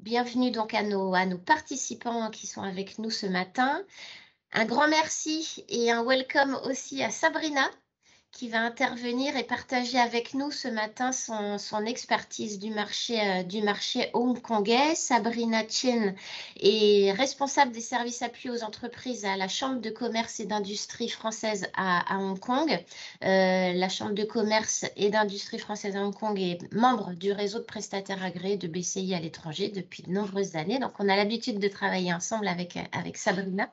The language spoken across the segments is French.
Bienvenue donc à nos participants qui sont avec nous ce matin. Un grand merci et un welcome aussi à Sabrina qui va intervenir et partager avec nous ce matin son expertise du marché hongkongais. Sabrina Chen est responsable des services appui aux entreprises à la Chambre de commerce et d'industrie française à Hong Kong. La Chambre de commerce et d'industrie française à Hong Kong est membre du réseau de prestataires agréés de BCI à l'étranger depuis de nombreuses années. Donc, on a l'habitude de travailler ensemble avec Sabrina.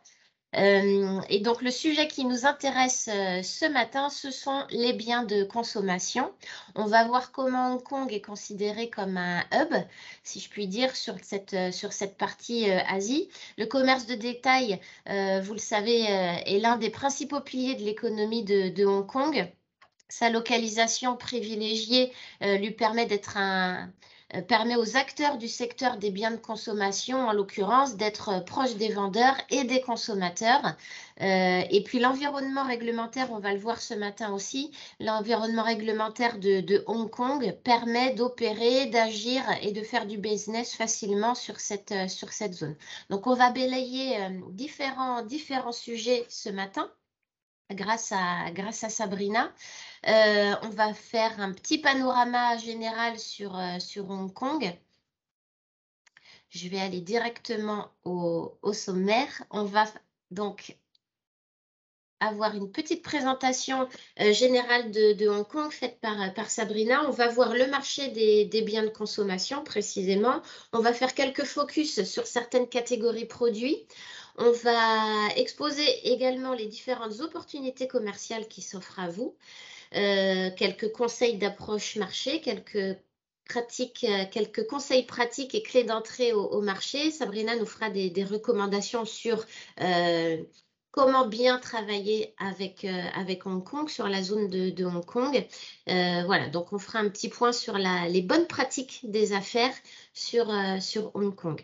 Et donc, le sujet qui nous intéresse ce matin, ce sont les biens de consommation. On va voir comment Hong Kong est considéré comme un hub, si je puis dire, sur cette partie Asie. Le commerce de détail, vous le savez, est l'un des principaux piliers de l'économie de Hong Kong. Sa localisation privilégiée lui permet permet aux acteurs du secteur des biens de consommation, en l'occurrence, d'être proches des vendeurs et des consommateurs. Et puis l'environnement réglementaire, on va le voir ce matin aussi, l'environnement réglementaire de Hong Kong permet d'opérer, d'agir et de faire du business facilement sur cette zone. Donc on va balayer différents sujets ce matin grâce à Sabrina. On va faire un petit panorama général sur Hong Kong. Je vais aller directement au sommaire. On va donc avoir une petite présentation générale de Hong Kong faite par Sabrina. On va voir le marché des biens de consommation précisément. On va faire quelques focus sur certaines catégories produits. On va exposer également les différentes opportunités commerciales qui s'offrent à vous. Quelques conseils d'approche marché, quelques conseils pratiques et clés d'entrée au marché. Sabrina nous fera des recommandations sur comment bien travailler avec Hong Kong, sur la zone de Hong Kong. Voilà, donc on fera un petit point sur les bonnes pratiques des affaires sur Hong Kong.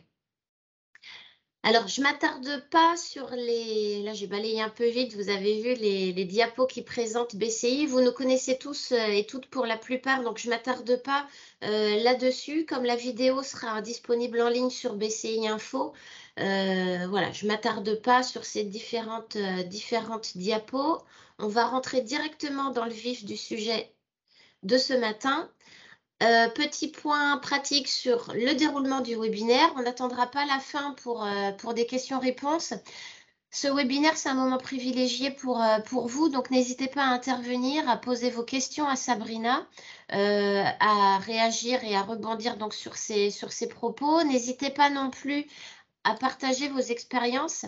Alors, je ne m'attarde pas sur là j'ai balayé un peu vite, vous avez vu les diapos qui présentent BCI, vous nous connaissez tous et toutes pour la plupart, donc je ne m'attarde pas là-dessus, comme la vidéo sera disponible en ligne sur BCI Info. Voilà, je ne m'attarde pas sur ces différentes diapos. On va rentrer directement dans le vif du sujet de ce matin. Petit point pratique sur le déroulement du webinaire. On n'attendra pas la fin pour des questions-réponses. Ce webinaire, c'est un moment privilégié pour vous, donc n'hésitez pas à intervenir, à poser vos questions à Sabrina, à réagir et à rebondir donc sur ses propos. N'hésitez pas non plus à partager vos expériences,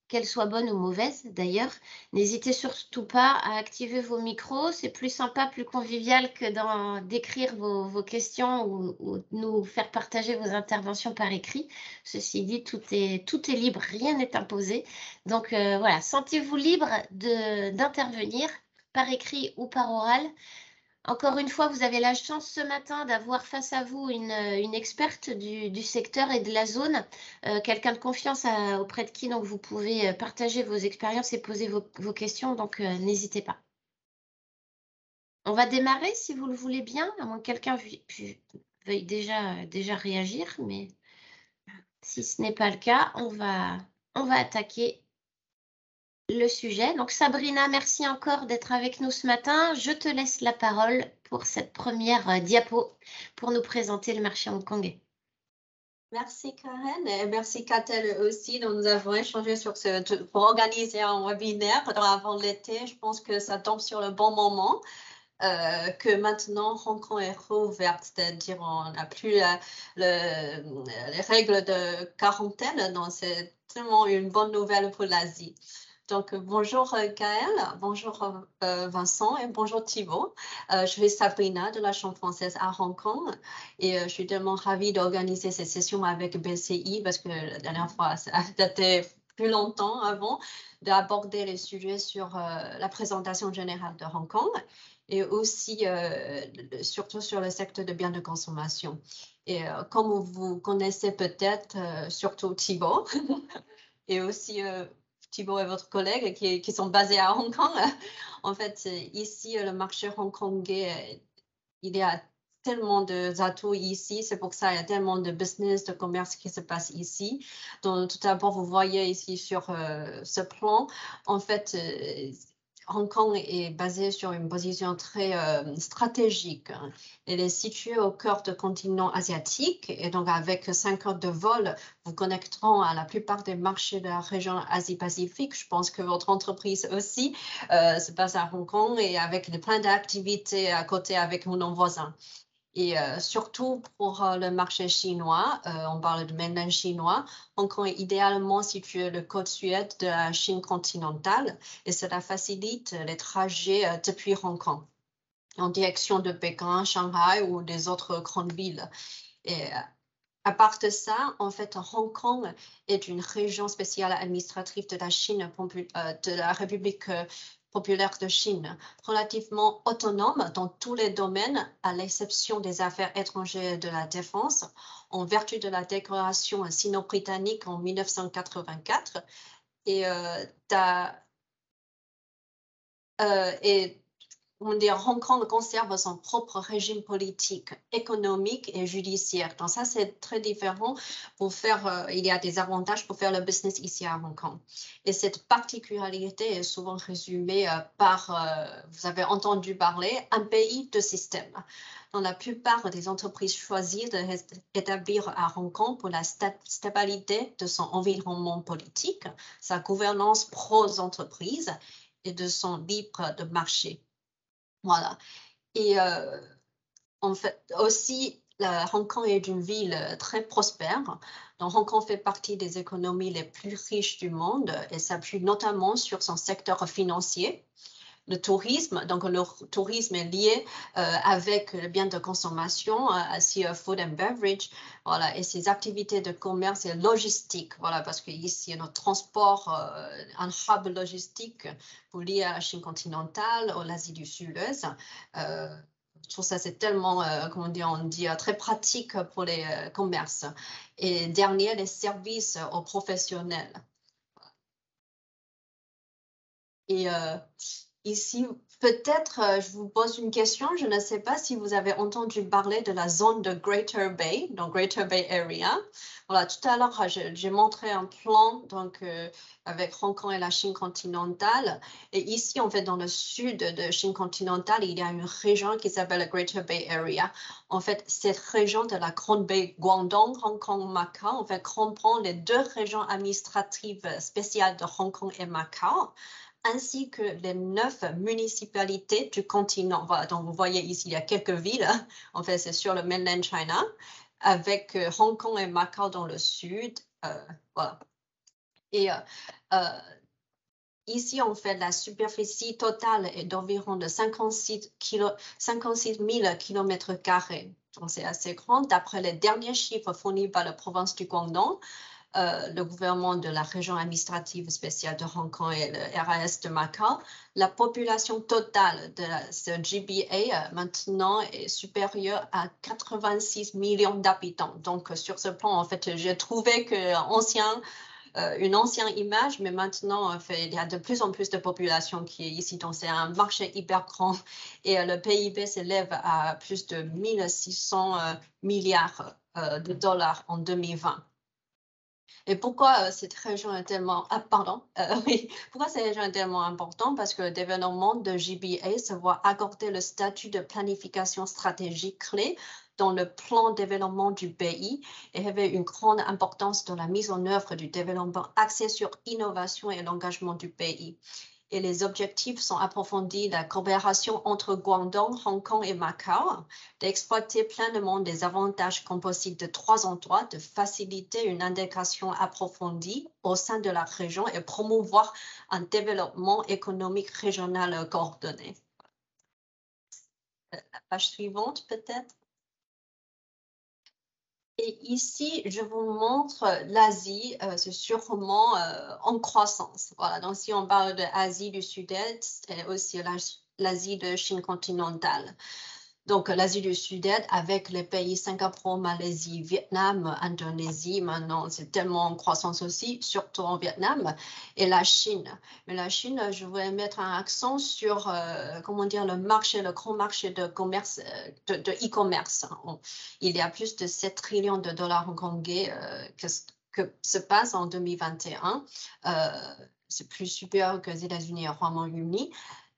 qu'elles soient bonnes ou mauvaises d'ailleurs. N'hésitez surtout pas à activer vos micros, c'est plus sympa, plus convivial que d'écrire vos questions ou nous faire partager vos interventions par écrit. Ceci dit, tout est libre, rien n'est imposé. Donc voilà, sentez-vous libre d'intervenir par écrit ou par oral. Encore une fois, vous avez la chance ce matin d'avoir face à vous une experte du secteur et de la zone, quelqu'un de confiance auprès de qui donc, vous pouvez partager vos expériences et poser vos questions, donc n'hésitez pas. On va démarrer si vous le voulez bien, à moins que quelqu'un veuille déjà réagir, mais si ce n'est pas le cas, on va attaquer le sujet. Donc Sabrina, merci encore d'être avec nous ce matin. Je te laisse la parole pour cette première diapo pour nous présenter le marché hongkongais. Merci Karen et merci Catel aussi. Donc, nous avons échangé pour organiser un webinaire avant l'été. Je pense que ça tombe sur le bon moment. Que maintenant Hong Kong est rouverte, c'est-à-dire on n'a plus les règles de quarantaine, donc c'est tellement une bonne nouvelle pour l'Asie. Donc bonjour Gaël, bonjour Vincent et bonjour Thibault. Je suis Sabrina de la Chambre française à Hong Kong et je suis tellement ravie d'organiser cette session avec BCI parce que la dernière fois ça a daté plus longtemps avant d'aborder les sujets sur la présentation générale de Hong Kong et aussi surtout sur le secteur de biens de consommation. Et comme vous connaissez peut-être, surtout Thibault, et aussi Thibault et votre collègue qui sont basés à Hong Kong, en fait, ici, le marché hongkongais, il est à tellement d'atouts ici. C'est pour que ça qu'il y a tellement de business, de commerce qui se passe ici. Donc, tout d'abord, vous voyez ici sur ce plan, en fait, Hong Kong est basé sur une position très stratégique. Elle est située au cœur du continent asiatique et donc avec 5 heures de vol, vous connecteront à la plupart des marchés de la région Asie-Pacifique. Je pense que votre entreprise aussi se passe à Hong Kong et avec plein d'activités à côté avec nos voisins. Et surtout pour le marché chinois, on parle de mainland chinois, Hong Kong est idéalement situé le côte sud de la Chine continentale et cela facilite les trajets depuis Hong Kong en direction de Pékin, Shanghai ou des autres grandes villes. Et à part de ça, en fait, Hong Kong est une région spéciale administrative de la Chine, de la République populaire de Chine, relativement autonome dans tous les domaines, à l'exception des affaires étrangères et de la défense, en vertu de la déclaration sino-britannique en 1984. Et Hong Kong conserve son propre régime politique, économique et judiciaire. Donc ça, c'est très différent pour faire, il y a des avantages pour faire le business ici à Hong Kong. Et cette particularité est souvent résumée par, vous avez entendu parler, un pays de système. Dans la plupart des entreprises choisissent d'établir à Hong Kong pour la stabilité de son environnement politique, sa gouvernance pro-entreprise et de son libre de marché. Voilà. Et en fait, aussi, Hong Kong est une ville très prospère. Donc, Hong Kong fait partie des économies les plus riches du monde et s'appuie notamment sur son secteur financier. Le tourisme, donc le tourisme est lié avec le bien de consommation, ainsi food and beverage, voilà, et ses activités de commerce et logistique, voilà, parce qu'ici, notre transport, un hub logistique pour lier à la Chine continentale, ou l'Asie du Sud-Est. Je trouve ça, c'est tellement, comment dire, on dit, très pratique pour les commerces. Et dernier, les services aux professionnels. Et ici, peut-être, je vous pose une question. Je ne sais pas si vous avez entendu parler de la zone de Greater Bay, donc Greater Bay Area. Voilà, tout à l'heure, j'ai montré un plan donc, avec Hong Kong et la Chine continentale. Et ici, en fait, dans le sud de Chine continentale, il y a une région qui s'appelle la Greater Bay Area. En fait, cette région de la Grande Baie Guangdong, Hong Kong, Macao, en fait, comprend les 2 régions administratives spéciales de Hong Kong et Macao, ainsi que les 9 municipalités du continent. Voilà, donc vous voyez ici, il y a quelques villes. En fait, c'est sur le mainland China, avec Hong Kong et Macao dans le sud. Voilà. Et ici, en fait, la superficie totale est d'environ de 56 000 km². Donc, c'est assez grand. D'après les derniers chiffres fournis par la province du Guangdong, le gouvernement de la région administrative spéciale de Hong Kong et le RAS de Macao, la population totale de ce GBA maintenant est supérieure à 86 millions d'habitants. Donc, sur ce plan, en fait, j'ai trouvé que une ancienne image, mais maintenant, il y a de plus en plus de population qui est ici. Donc, c'est un marché hyper grand et le PIB s'élève à plus de 1600 milliards de dollars en 2020. Et pourquoi cette région est tellement... pourquoi cette région est tellement importante? Parce que le développement de GBA se voit accorder le statut de planification stratégique clé dans le plan de développement du pays et avait une grande importance dans la mise en œuvre du développement axé sur l'innovation et l'engagement du pays. Et les objectifs sont approfondis, la coopération entre Guangdong, Hong Kong et Macao, d'exploiter pleinement des avantages composites de 3 endroits, de faciliter une intégration approfondie au sein de la région et promouvoir un développement économique régional coordonné. La page suivante, peut-être. Et ici, je vous montre l'Asie, c'est sûrement en croissance. Voilà, donc si on parle de l'Asie du Sud-Est et aussi l'Asie de Chine continentale. Donc, l'Asie du Sud-Est avec les pays Singapour, Malaisie, Vietnam, Indonésie, maintenant, c'est tellement en croissance aussi, surtout en Vietnam, et la Chine. Mais la Chine, je voulais mettre un accent sur, comment dire, le grand marché de commerce, de e-commerce. Il y a plus de 7 trillions de dollars hongkongais que se passe en 2021. C'est plus supérieur que les États-Unis et le Royaume-Uni.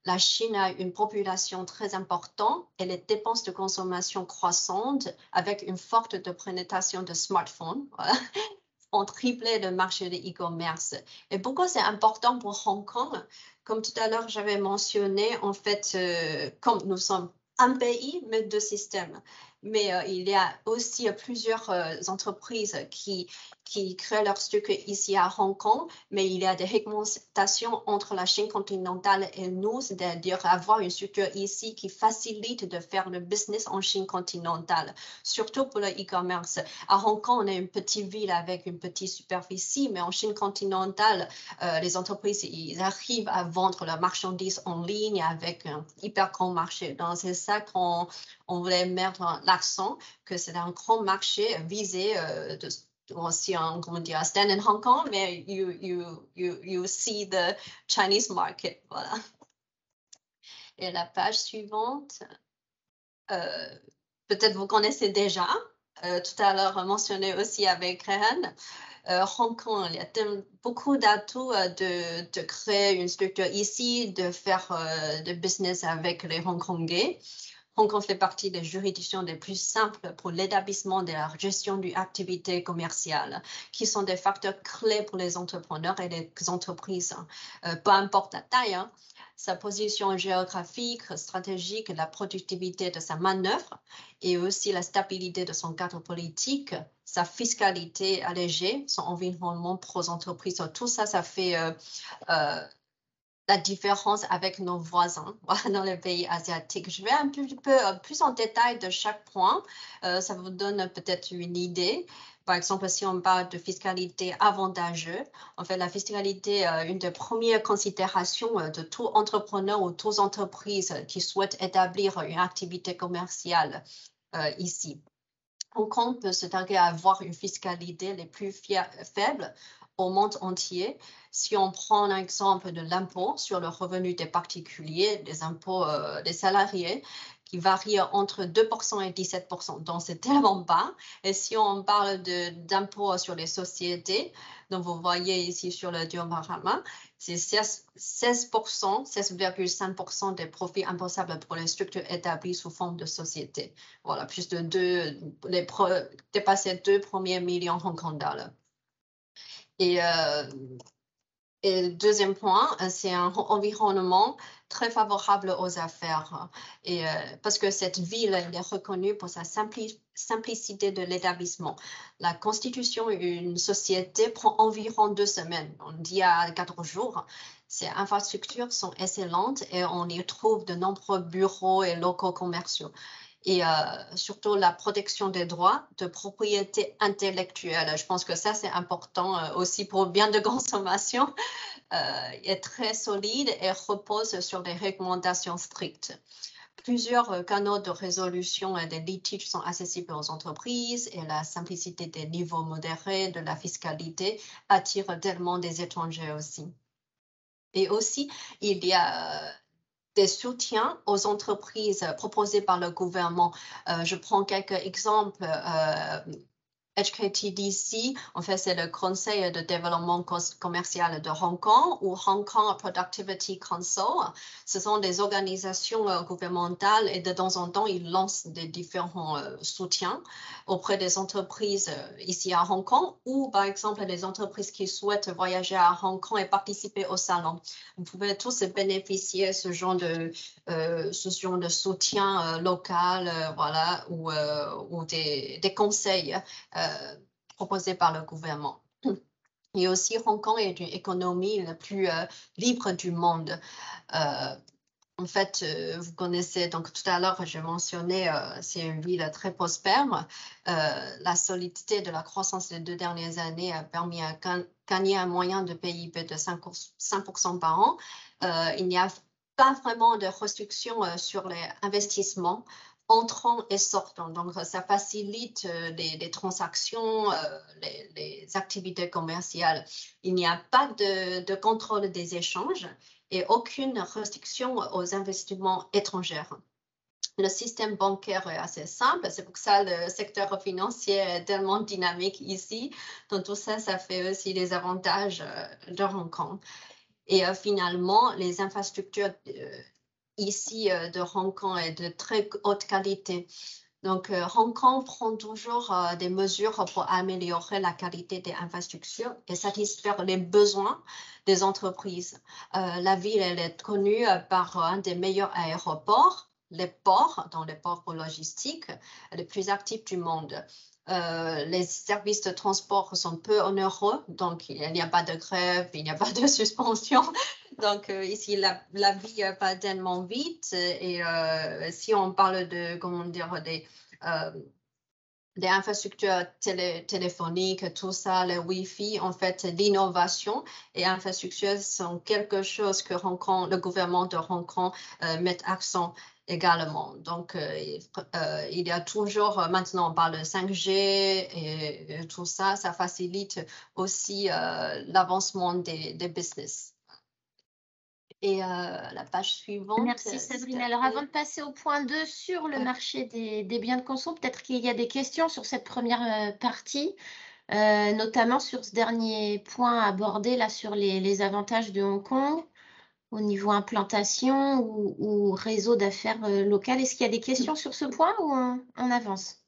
La Chine a une population très importante et les dépenses de consommation croissantes avec une forte pénétration de smartphones. Voilà, ont triplé le marché de e-commerce. Et pourquoi c'est important pour Hong Kong? Comme tout à l'heure, j'avais mentionné, en fait, comme nous sommes un pays, mais deux systèmes. Mais il y a aussi plusieurs entreprises qui créent leur structure ici à Hong Kong, mais il y a des réglementations entre la Chine continentale et nous, c'est-à-dire avoir une structure ici qui facilite de faire le business en Chine continentale, surtout pour le e-commerce. À Hong Kong, on est une petite ville avec une petite superficie, mais en Chine continentale, les entreprises, ils arrivent à vendre leurs marchandises en ligne avec un hyper grand marché. Donc, c'est ça qu'on voulait mettre l'accent, que c'est un grand marché visé aussi comment dire, stand in Hong Kong, mais you see the Chinese market, voilà. Et la page suivante, peut-être vous connaissez déjà, tout à l'heure mentionné aussi avec Rehan, Hong Kong, il y a beaucoup d'atouts de créer une structure ici, de faire de business avec les Hongkongais. Hong Kong fait partie des juridictions les plus simples pour l'établissement de la gestion d'une activité commerciale, qui sont des facteurs clés pour les entrepreneurs et les entreprises, peu importe la taille. Sa position géographique, stratégique, la productivité de sa manœuvre et aussi la stabilité de son cadre politique, sa fiscalité allégée, son environnement pro-entreprises, tout ça, ça fait la différence avec nos voisins dans les pays asiatiques. Je vais un petit peu plus en détail de chaque point. Ça vous donne peut-être une idée. Par exemple, si on parle de fiscalité avantageuse, en fait, la fiscalité, une des premières considérations de tout entrepreneur ou toute entreprise qui souhaite établir une activité commerciale ici. Hong Kong peut se targuer à avoir une fiscalité les plus faibles au monde entier. Si on prend un exemple de l'impôt sur le revenu des particuliers, des impôts des salariés, qui varient entre 2% et 17%. Donc, c'est tellement bas. Et si on parle d'impôts sur les sociétés, donc vous voyez ici sur le diaporama, c'est 16%, 16,5% des profits imposables pour les structures établies sous forme de société. Voilà, plus de dépasser 2 premiers millions Hong Kong dollars. Et le deuxième point, c'est un environnement très favorable aux affaires. Et, parce que cette ville est reconnue pour sa simplicité de l'établissement. La constitution d'une société prend environ 2 semaines. On dit à 4 jours. Ces infrastructures sont excellentes et on y trouve de nombreux bureaux et locaux commerciaux. Et surtout la protection des droits de propriété intellectuelle. Je pense que ça, c'est important aussi pour bien de consommation. Est très solide et repose sur des recommandations strictes. Plusieurs canaux de résolution des litiges sont accessibles aux entreprises et la simplicité des niveaux modérés de la fiscalité attire tellement des étrangers aussi. Et aussi, il y a des soutiens aux entreprises proposés par le gouvernement. Je prends quelques exemples. HKTDC, en fait, c'est le Conseil de développement commercial de Hong Kong ou Hong Kong Productivity Council. Ce sont des organisations gouvernementales et de temps en temps, ils lancent des différents soutiens auprès des entreprises ici à Hong Kong ou, par exemple, les entreprises qui souhaitent voyager à Hong Kong et participer au salon. Vous pouvez tous bénéficier de ce genre de soutien local, voilà, ou des conseils proposés par le gouvernement. Et aussi, Hong Kong est une économie la plus libre du monde. En fait, vous connaissez, donc tout à l'heure, j'ai mentionné, c'est une ville très prospère. La solidité de la croissance des 2 dernières années a permis à gagner un moyen de PIB de 5% par an. Il n'y a pas vraiment de restrictions sur les investissements entrant et sortant. Donc, ça facilite les transactions, les activités commerciales. Il n'y a pas de contrôle des échanges et aucune restriction aux investissements étrangers. Le système bancaire est assez simple, c'est pour ça le secteur financier est tellement dynamique ici. Donc, tout ça, ça fait aussi les avantages de Hong Kong. Et finalement, les infrastructures ici de Hong Kong est de très haute qualité. Donc, Hong Kong prend toujours des mesures pour améliorer la qualité des infrastructures et satisfaire les besoins des entreprises. La ville elle est connue par un des meilleurs aéroports, les ports, dans les ports logistiques, les plus actifs du monde. Les services de transport sont peu onéreux, donc il n'y a pas de grève, il n'y a pas de suspension. Donc ici, la vie va tellement vite et si on parle de, comment dire, des infrastructures téléphoniques, tout ça, le Wi-Fi, en fait, l'innovation et infrastructures sont quelque chose que le gouvernement de Hong Kong met accent également. Donc, il y a toujours, maintenant on parle de 5G et tout ça, ça facilite aussi l'avancement des business. Et la page suivante. Merci Sabrina. Alors avant de passer au point 2 sur le marché des biens de conso, peut-être qu'il y a des questions sur cette première partie, notamment sur ce dernier point abordé là sur les avantages de Hong Kong au niveau implantation ou réseau d'affaires local. Est-ce qu'il y a des questions sur ce point ou on avance?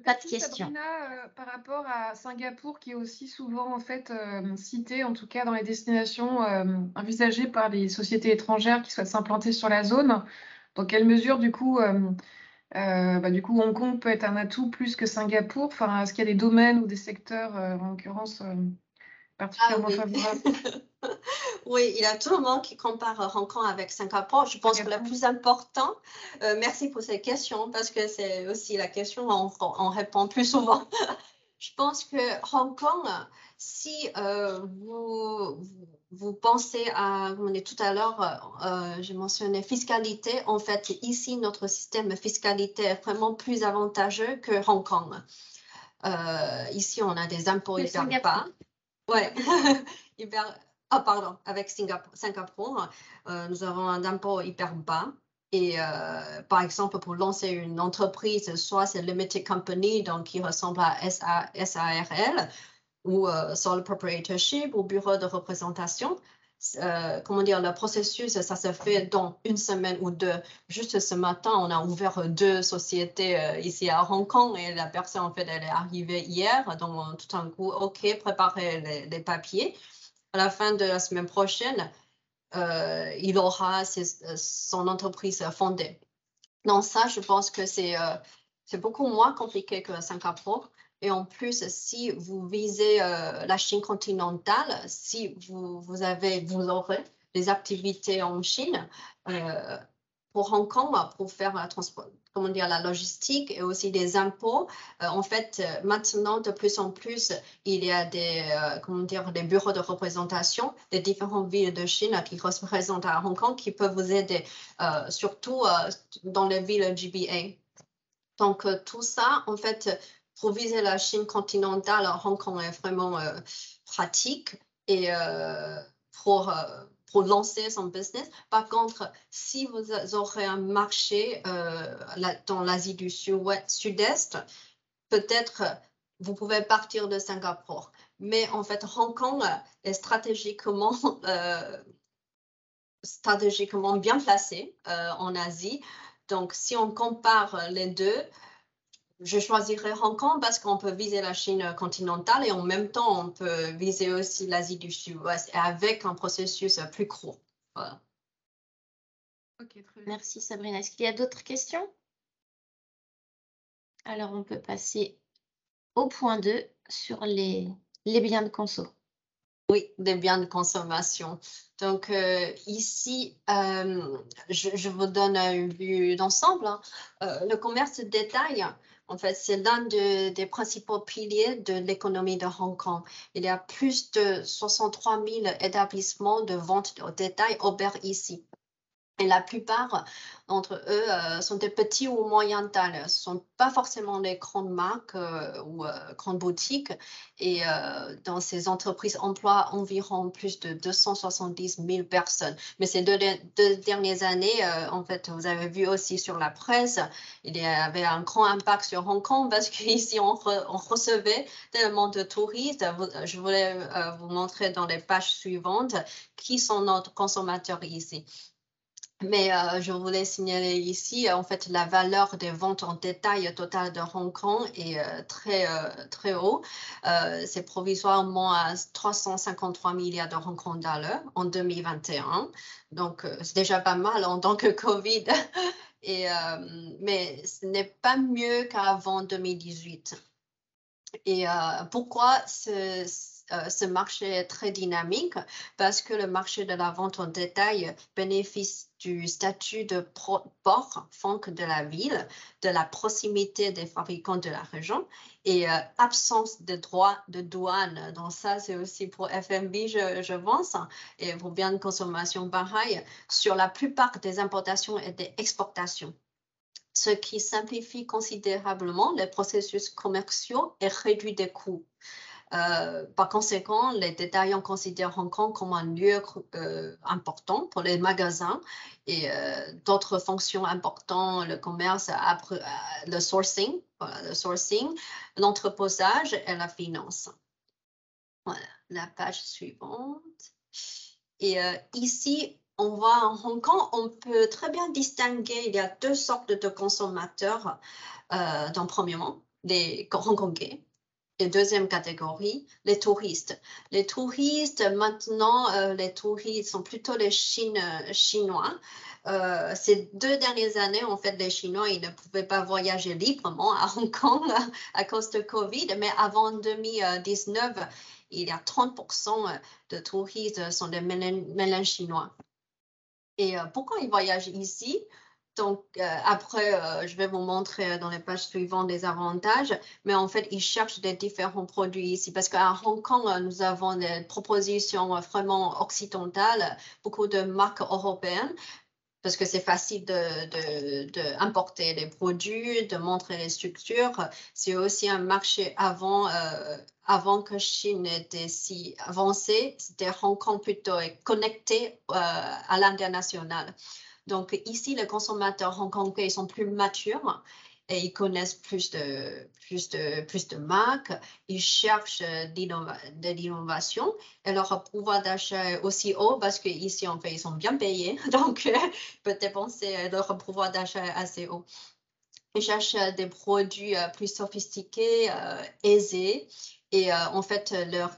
Pas de questions. Sabrina, par rapport à Singapour, qui est aussi souvent en fait cité, en tout cas dans les destinations envisagées par les sociétés étrangères qui souhaitent s'implanter sur la zone, dans quelle mesure du coup Hong Kong peut être un atout plus que Singapour? Enfin, est-ce qu'il y a des domaines ou des secteurs en l'occurrence particulièrement favorables? Oui, il y a tout le monde qui compare Hong Kong avec Singapour. Je pense que le plus important, merci pour cette question, parce que c'est aussi la question on répond plus souvent. Je pense que Hong Kong, si vous pensez à, comme on dit tout à l'heure, j'ai mentionné fiscalité, en fait, ici, notre système fiscalité est vraiment plus avantageux que Hong Kong. Ici, on a des impôts hyper bas. Ouais, avec Singapour, nous avons un impôt hyper bas. Et par exemple, pour lancer une entreprise, soit c'est Limited Company, donc qui ressemble à SARL, ou Sole Proprietorship, ou bureau de représentation. Comment dire, le processus, ça se fait dans une semaine ou deux. Juste ce matin, on a ouvert 2 sociétés ici à Hong Kong et la personne, en fait, elle est arrivée hier. Donc, tout d'un coup, OK, préparez les papiers. À la fin de la semaine prochaine, il aura son entreprise fondée. Donc, ça, je pense que c'est beaucoup moins compliqué que Singapour. Et en plus, si vous visez la Chine continentale, si vous aurez des activités en Chine, pour Hong Kong, pour faire la logistique et aussi des impôts, en fait, maintenant, de plus en plus, il y a des bureaux de représentation des différentes villes de Chine qui représentent à Hong Kong, qui peuvent vous aider, surtout dans les villes GBA. Donc, tout ça, en fait, pour viser la Chine continentale, Hong Kong est vraiment pratique et pour lancer son business. Par contre, si vous aurez un marché dans l'Asie du Sud-Est, peut-être vous pouvez partir de Singapour. Mais en fait, Hong Kong est stratégiquement bien placé en Asie. Donc, si on compare les deux, je choisirais Hong Kong parce qu'on peut viser la Chine continentale et en même temps, on peut viser aussi l'Asie du Sud-Ouest avec un processus plus court. Voilà. Okay, très bien. Merci Sabrina. Est-ce qu'il y a d'autres questions? Alors, on peut passer au point 2 sur les biens de conso. Oui, des biens de consommation. Donc, ici, je vous donne une vue d'ensemble. Hein. Le commerce de détail, en fait, c'est l'un des principaux piliers de l'économie de Hong Kong. Il y a plus de 63 000 établissements de vente au détail ouverts ici. Et la plupart d'entre eux sont des petits ou moyens tailles. Ce ne sont pas forcément des grandes marques ou grandes boutiques. Et dans ces entreprises emploient environ plus de 270 000 personnes. Mais ces deux dernières années, en fait, vous avez vu aussi sur la presse, il y avait un grand impact sur Hong Kong parce qu'ici, on recevait tellement de touristes. Je voulais vous montrer dans les pages suivantes qui sont nos consommateurs ici. Mais je voulais signaler ici, en fait, la valeur des ventes en détail totale de Hong Kong est très haut. C'est provisoirement à 353 milliards de Hong Kong dollars en 2021. Donc, c'est déjà pas mal en tant que Covid. Mais ce n'est pas mieux qu'avant 2018. Et pourquoi ce marché est très dynamique? Parce que le marché de la vente en détail bénéficie du statut de port franc de la ville, de la proximité des fabricants de la région et absence de droits de douane. Donc ça, c'est aussi pour F&B, je pense, et pour biens de consommation pareil, sur la plupart des importations et des exportations, ce qui simplifie considérablement les processus commerciaux et réduit les coûts. Par conséquent, les détaillants considèrent Hong Kong comme un lieu important pour les magasins et d'autres fonctions importantes, le commerce, le sourcing, l'entreposage et la finance. Voilà, la page suivante. Et ici, on voit en Hong Kong, on peut très bien distinguer, il y a deux sortes de consommateurs. Donc, premièrement, les Hongkongais. Et deuxième catégorie, les touristes. Les touristes, maintenant, les touristes sont plutôt les Chinois. Ces 2 dernières années, en fait, les Chinois, ils ne pouvaient pas voyager librement à Hong Kong à cause de Covid. Mais avant 2019, il y a 30% de touristes sont des Mainland chinois. Et pourquoi ils voyagent ici? Donc, après, je vais vous montrer dans les pages suivantes des avantages, mais en fait, ils cherchent des différents produits ici parce qu'à Hong Kong, nous avons des propositions vraiment occidentales, beaucoup de marques européennes, parce que c'est facile d'importer les produits, de montrer les structures. C'est aussi un marché avant que Chine était si avancée, c'était Hong Kong plutôt connecté à l'international. Donc ici, les consommateurs hongkongais sont plus matures et ils connaissent plus de marques, ils cherchent de l'innovation et leur pouvoir d'achat est aussi haut parce qu'ici, en fait, ils sont bien payés. Donc, ils peuvent dépenser leur pouvoir d'achat assez haut. Ils cherchent des produits plus sophistiqués, aisés. Et en fait, leur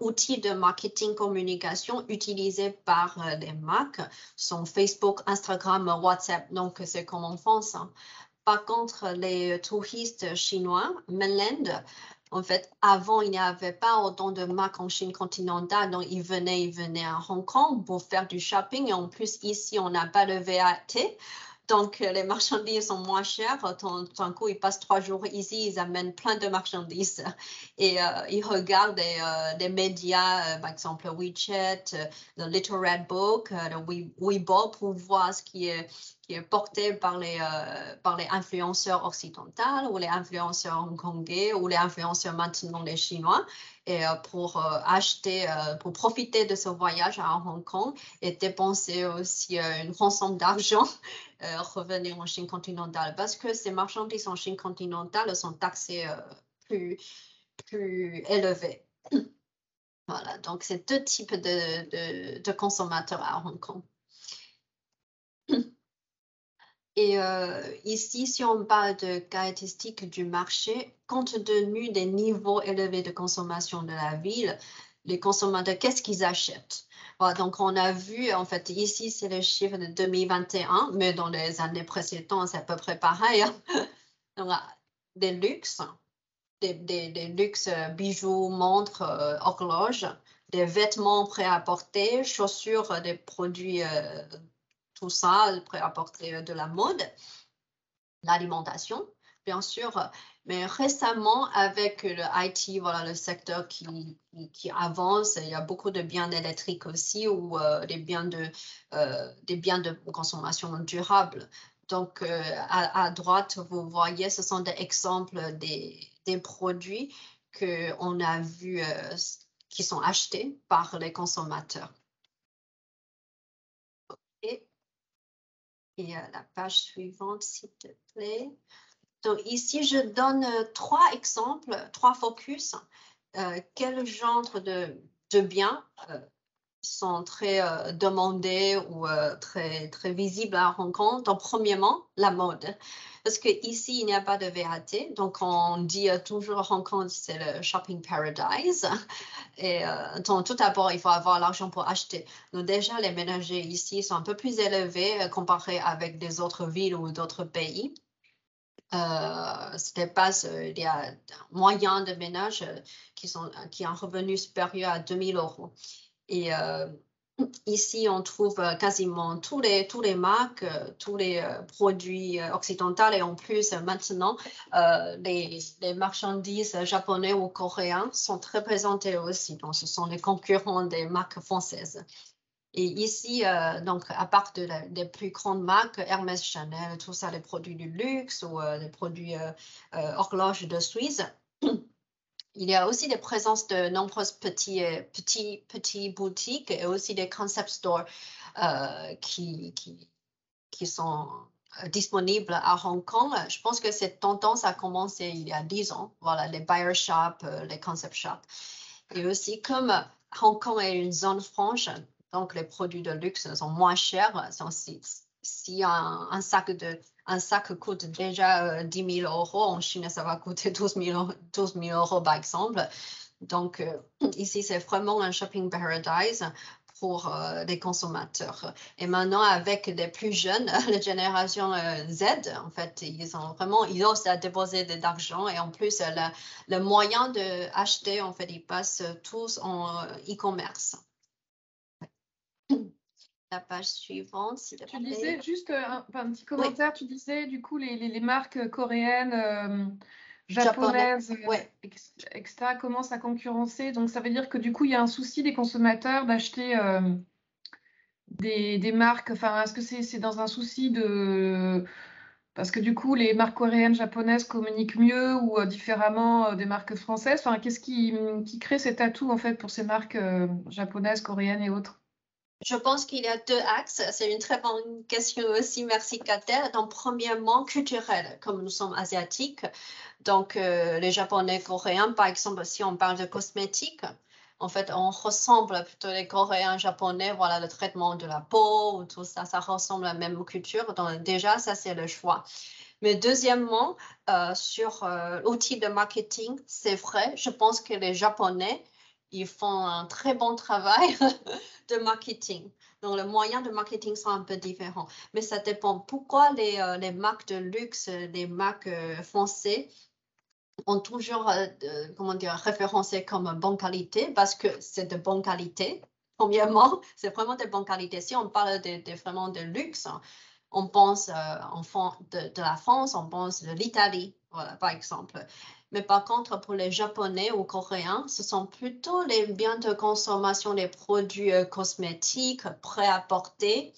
outils de marketing communication utilisés par les marques sont Facebook, Instagram, WhatsApp. Donc, c'est comme en France. Hein. Par contre, les touristes chinois, mainland, en fait, avant, il n'y avait pas autant de marques en Chine continentale. Donc, ils venaient à Hong Kong pour faire du shopping. Et en plus, ici, on n'a pas de VAT. Donc, les marchandises sont moins chères. D'un coup, ils passent 3 jours ici, ils amènent plein de marchandises. Et ils regardent des médias, par exemple WeChat, le Little Red Book, le Weibo, pour voir ce qui est porté par les influenceurs occidentaux ou les influenceurs hongkongais ou les influenceurs maintenant les Chinois. Et pour acheter, pour profiter de ce voyage à Hong Kong et dépenser aussi une grande somme d'argent, revenir en Chine continentale parce que ces marchandises en Chine continentale sont taxées plus élevées. Voilà, donc c'est 2 types de consommateurs à Hong Kong. Et ici, si on parle de caractéristiques du marché, compte tenu des niveaux élevés de consommation de la ville, les consommateurs, qu'est-ce qu'ils achètent? Voilà, donc, on a vu, en fait, ici, c'est le chiffre de 2021, mais dans les années précédentes, c'est à peu près pareil. Hein. Donc, des luxes, des luxes bijoux, montres, horloges, des vêtements prêts à porter, chaussures, des produits tout ça, prêt à porter de la mode, l'alimentation, bien sûr. Mais récemment, avec le IT, voilà, le secteur qui avance, il y a beaucoup de biens électriques aussi ou des biens de consommation durable. Donc, à droite, vous voyez, ce sont des exemples des produits qu'on a vus qui sont achetés par les consommateurs. Et la page suivante, s'il te plaît. Donc ici, je donne 3 exemples, 3 focus. Quel genre de biens sont très demandés ou très visibles à Hong Kong? Donc premièrement, la mode. Parce qu'ici, il n'y a pas de VAT. Donc on dit toujours Hong Kong, c'est le shopping paradise. Et donc, tout d'abord, il faut avoir l'argent pour acheter. Donc déjà, les ménagers ici sont un peu plus élevés comparés avec des autres villes ou d'autres pays. Il y a moyen de ménages qui ont un revenu supérieur à 2 000 €. Et ici, on trouve quasiment tous les marques, tous les produits occidentaux et en plus, maintenant, les marchandises japonaises ou coréennes sont très présentées aussi. Donc, ce sont les concurrents des marques françaises. Et ici, donc, à part des plus grandes marques, Hermès, Chanel, tout ça, les produits du luxe ou les produits horloges de Suisse, il y a aussi des présences de nombreuses petites boutiques et aussi des concept stores qui sont disponibles à Hong Kong. Je pense que cette tendance a commencé il y a 10 ans. Voilà, les buyer shops, les concept shops. Et aussi, comme Hong Kong est une zone franche, donc les produits de luxe sont moins chers. Si un sac coûte déjà 10 000 €, en Chine, ça va coûter 12 000 € par exemple. Donc, ici, c'est vraiment un shopping paradise pour les consommateurs. Et maintenant, avec les plus jeunes, la génération Z, en fait, ils osent déposer de l'argent et en plus, le moyen d'acheter, en fait, ils passent tous en e-commerce. La page suivante, s'il te plaît. Tu disais juste un petit commentaire, oui. Tu disais du coup les marques coréennes, japonaises, etc. commencent à concurrencer. Donc ça veut dire que du coup il y a un souci des consommateurs d'acheter des marques. Enfin, est-ce que c'est dans un souci de... Parce que du coup les marques coréennes, japonaises communiquent mieux ou différemment des marques françaises. Enfin, qu'est-ce qui crée cet atout en fait pour ces marques japonaises, coréennes et autres? Je pense qu'il y a 2 axes. C'est une très bonne question aussi. Merci, Katel. Donc, premièrement, culturel, comme nous sommes asiatiques. Donc, les Japonais, Coréens, par exemple, si on parle de cosmétiques, en fait, on ressemble plutôt les Coréens, Japonais. Voilà, le traitement de la peau ou tout ça, ça ressemble à la même culture. Donc, déjà, ça, c'est le choix. Mais deuxièmement, sur l'outil de marketing, c'est vrai. Je pense que les Japonais, ils font un très bon travail de marketing. Donc, les moyens de marketing sont un peu différents. Mais ça dépend. Pourquoi les marques de luxe, les marques françaises ont toujours, référencé comme bonne qualité parce que c'est de bonne qualité. Premièrement, c'est vraiment de bonne qualité. Si on parle vraiment de luxe, on pense de la France, on pense de l'Italie, voilà, par exemple. Mais par contre, pour les Japonais ou Coréens, ce sont plutôt les biens de consommation, les produits cosmétiques prêts à porter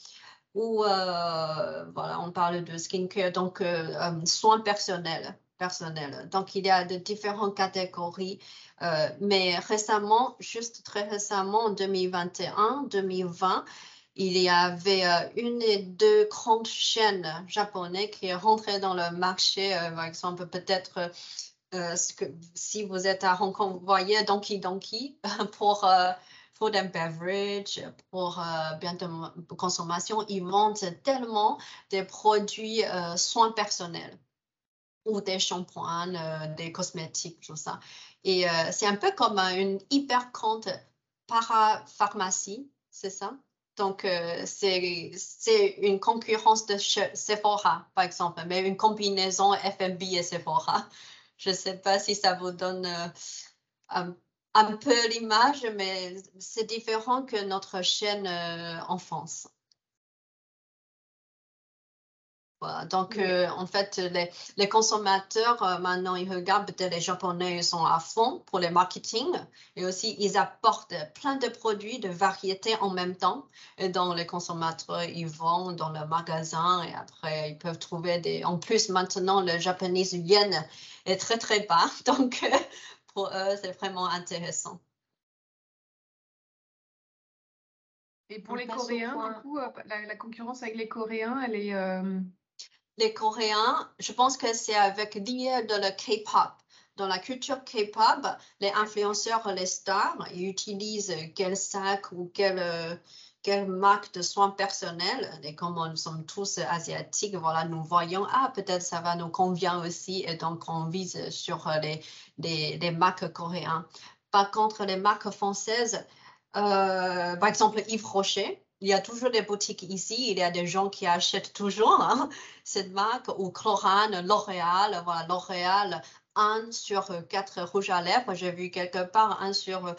ou voilà, on parle de skincare, donc soins personnels. Donc, il y a de différentes catégories. Mais récemment, juste très récemment, en 2021, 2020, il y avait une et deux grandes chaînes japonaises qui rentraient dans le marché. Par exemple, peut-être si vous êtes à Hong Kong, vous voyez Donkey Donkey pour food and beverage, pour biens de consommation. Ils vendent tellement des produits soins personnels ou des shampoings, des cosmétiques, tout ça. Et c'est un peu comme une hyper grande parapharmacie, c'est ça? Donc, c'est une concurrence de Sephora, par exemple, mais une combinaison F&B et Sephora. Je ne sais pas si ça vous donne un peu l'image, mais c'est différent que notre chaîne en France. Voilà, donc, Oui. en fait, les consommateurs, maintenant, ils regardent, peut-être les Japonais ils sont à fond pour le marketing et aussi, ils apportent plein de produits de variété en même temps. Et donc, les consommateurs, ils vont dans le magasin et après, ils peuvent trouver des... En plus, maintenant, le japonais yen est très, très bas. Donc, pour eux, c'est vraiment intéressant. Et pour On les passe au Coréens, du point. coup, la concurrence avec les Coréens, elle est... Les Coréens, je pense que c'est avec lié de le K-pop. Dans la culture K-pop, les influenceurs, les stars, ils utilisent quel sac ou quelle marque de soins personnels. Et comme nous sommes tous asiatiques, voilà, nous voyons, ah, peut-être ça va nous convient aussi. Et donc, on vise sur les marques coréennes. Par contre, les marques françaises, par exemple, Yves Rocher, il y a toujours des boutiques ici. Il y a des gens qui achètent toujours hein, cette marque, ou Chlorane, L'Oréal. Voilà, L'Oréal, 1 sur 4 rouges à lèvres. J'ai vu quelque part 1 sur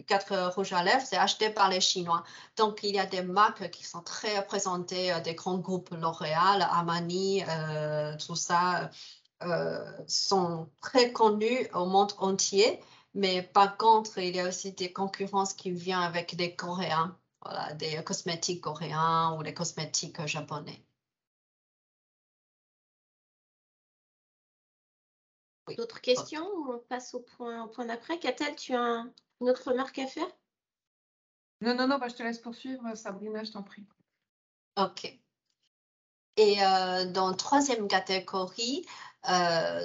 4 rouges à lèvres, c'est acheté par les Chinois. Donc, il y a des marques qui sont très représentées, des grands groupes L'Oréal, Armani, tout ça, sont très connus au monde entier. Mais par contre, il y a aussi des concurrences qui viennent avec des Coréens, voilà, des cosmétiques coréens ou des cosmétiques japonais. Oui. D'autres questions ou on passe au point d'après? Catel, tu as une autre remarque à faire? Non, non, non, bah, je te laisse poursuivre, Sabrina, je t'en prie. OK. Et dans troisième catégorie,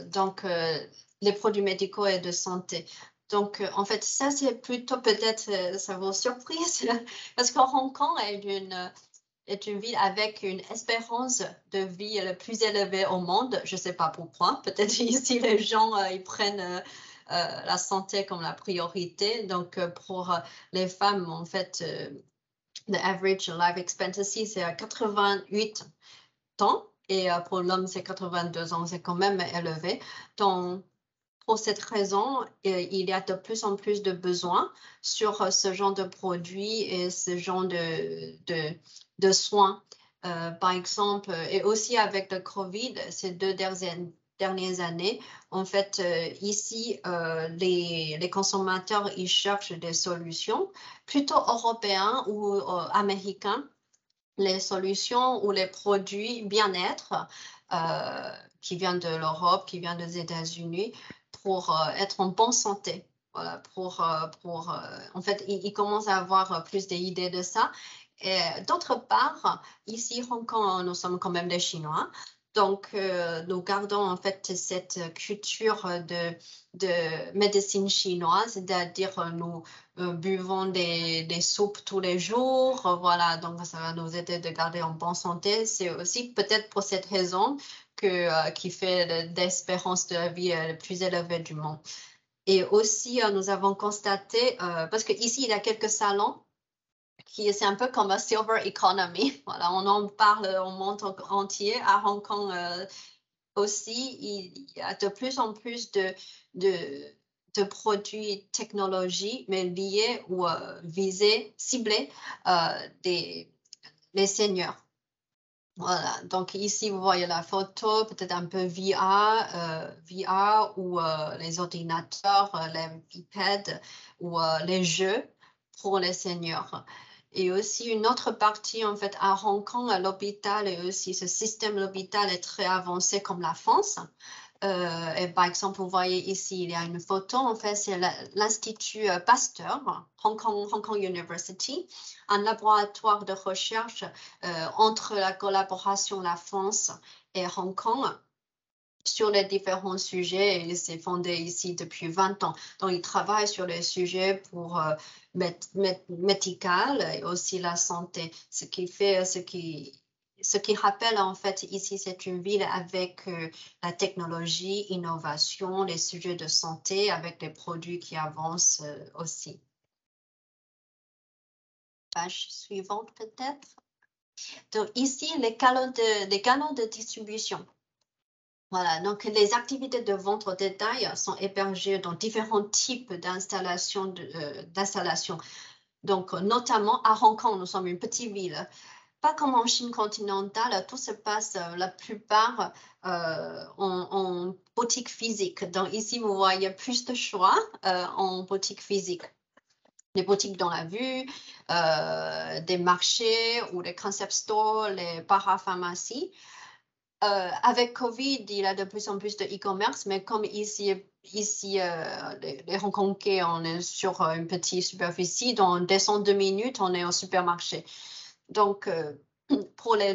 donc les produits médicaux et de santé. Donc, en fait, ça, c'est plutôt peut-être, ça vous surprise, parce que Hong Kong est une ville avec une espérance de vie la plus élevée au monde. Je ne sais pas pourquoi. Peut-être ici, les gens, ils prennent la santé comme la priorité. Donc, pour les femmes, en fait, the average life expectancy, c'est à 88 ans. Et pour l'homme, c'est 82 ans. C'est quand même élevé. Donc, pour cette raison, il y a de plus en plus de besoins sur ce genre de produits et ce genre de soins. Par exemple, et aussi avec le COVID, ces 2 dernières années, en fait, ici, les consommateurs, ils cherchent des solutions plutôt européennes ou américaines, les solutions ou les produits bien-être qui viennent de l'Europe, qui viennent des États-Unis, pour être en bonne santé. Voilà, en fait, ils commencent à avoir plus d'idées de ça. Et d'autre part, ici, Hong Kong, nous sommes quand même des Chinois. Donc, nous gardons en fait cette culture de médecine chinoise, c'est-à-dire nous buvons des soupes tous les jours. Voilà, donc ça va nous aider de garder en bonne santé. C'est aussi peut-être pour cette raison qui fait l'espérance de la vie la plus élevée du monde. Et aussi, nous avons constaté, parce qu'ici, il y a quelques salons c'est un peu comme un silver economy. Voilà, on en parle au monde entier. À Hong Kong aussi, il y a de plus en plus de produits technologie, mais liés ou visés, ciblés les seniors. Voilà, donc ici, vous voyez la photo, peut-être un peu VR ou les ordinateurs, les iPads ou les jeux pour les seniors. Et aussi une autre partie, en fait, à Hong Kong, à l'hôpital, et aussi ce système d'hôpital est très avancé comme la France. Et par exemple, vous voyez ici, il y a une photo, en fait, c'est l'Institut Pasteur, Hong Kong University, un laboratoire de recherche entre la collaboration la France et Hong Kong sur les différents sujets, et c'est fondé ici depuis 20 ans. Donc, ils travaillent sur les sujets pour médical et aussi la santé, ce qui rappelle en fait ici, c'est une ville avec la technologie, innovation, les sujets de santé avec les produits qui avancent aussi. Page suivante peut-être. Donc ici, les canaux de distribution. Voilà, donc les activités de vente au détail sont hébergées dans différents types d'installations. Donc, notamment à Hong Kong, nous sommes une petite ville. pas comme en Chine continentale, tout se passe la plupart en boutique physique. Donc ici, vous voyez plus de choix en boutique physique. Les boutiques dans la vue, des marchés ou les concept stores, les parapharmacies. Avec Covid, il y a de plus en plus de e-commerce, mais comme ici les Hongkongais, on est sur une petite superficie, donc on descend 2 minutes, on est au supermarché. Donc, pour les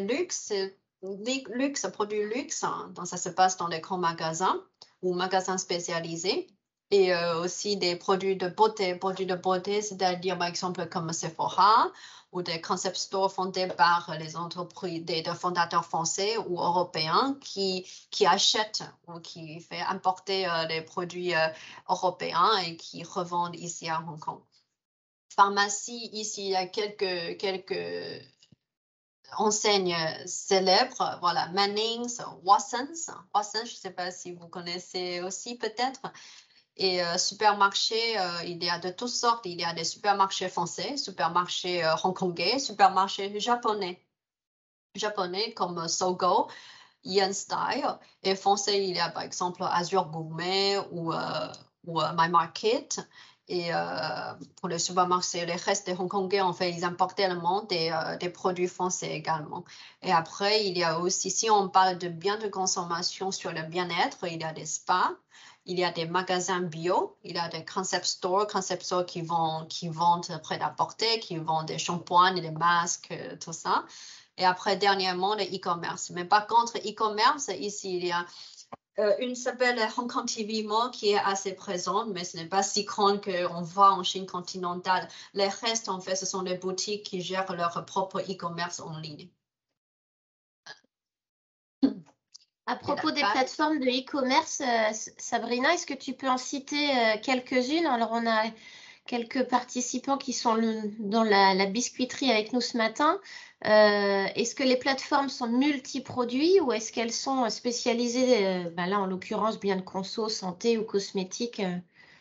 produits luxe, hein, donc ça se passe dans les grands magasins ou magasins spécialisés. Et aussi des produits de beauté, c'est-à-dire par exemple comme Sephora ou des concept stores fondés par les entreprises, des fondateurs français ou européens qui achètent ou qui font importer les produits européens et qui revendent ici à Hong Kong. Pharmacie, ici, il y a quelques enseignes célèbres, voilà, Mannings, Watsons, je ne sais pas si vous connaissez aussi peut-être. Et supermarchés, il y a de toutes sortes. Il y a des supermarchés français, supermarchés hongkongais, supermarchés japonais comme Sogo, Ian Style. Et français, il y a par exemple Azure Gourmet ou My Market. Et pour les supermarchés, les restes des Hongkongais, en fait, ils importent tellement des produits français également. Et après, il y a aussi, si on parle de biens de consommation sur le bien-être, il y a des spas. Il y a des magasins bio, il y a des concept stores qui vendent prêt-à-porter, qui vendent des shampoings, des masques, tout ça. Et après, dernièrement, le e-commerce. Mais par contre, e-commerce, ici, il y a une qui s'appelle Hong Kong TV Mall qui est assez présente, mais ce n'est pas si grand qu'on voit en Chine continentale. Les restes, en fait, ce sont des boutiques qui gèrent leur propre e-commerce en ligne. À propos des plateformes de e-commerce, Sabrina, est-ce que tu peux en citer quelques-unes? Alors, on a quelques participants qui sont dans la biscuiterie avec nous ce matin. Est-ce que les plateformes sont multi-produits ou est-ce qu'elles sont spécialisées, là en l'occurrence, biens de conso, santé ou cosmétiques?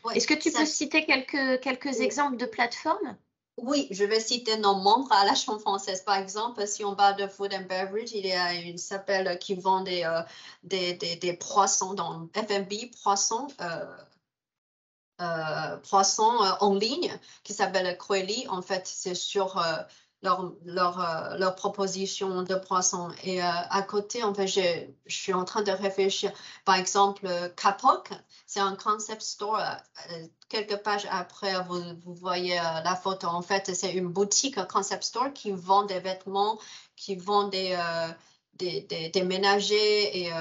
Ouais, est-ce que tu peux citer quelques exemples de plateformes? Oui, je vais citer nos membres à la Chambre française. Par exemple, si on parle de food and beverage, il y a une s'appelle qui vend des poissons dans F&B, poissons en ligne qui s'appelle Coeli. En fait, c'est sur leur proposition de poissons. Et à côté, en fait, je suis en train de réfléchir. Par exemple, Kapok, c'est un concept store. Quelques pages après, vous voyez la photo. En fait, c'est une boutique concept store qui vend des vêtements, qui vend des ménagers et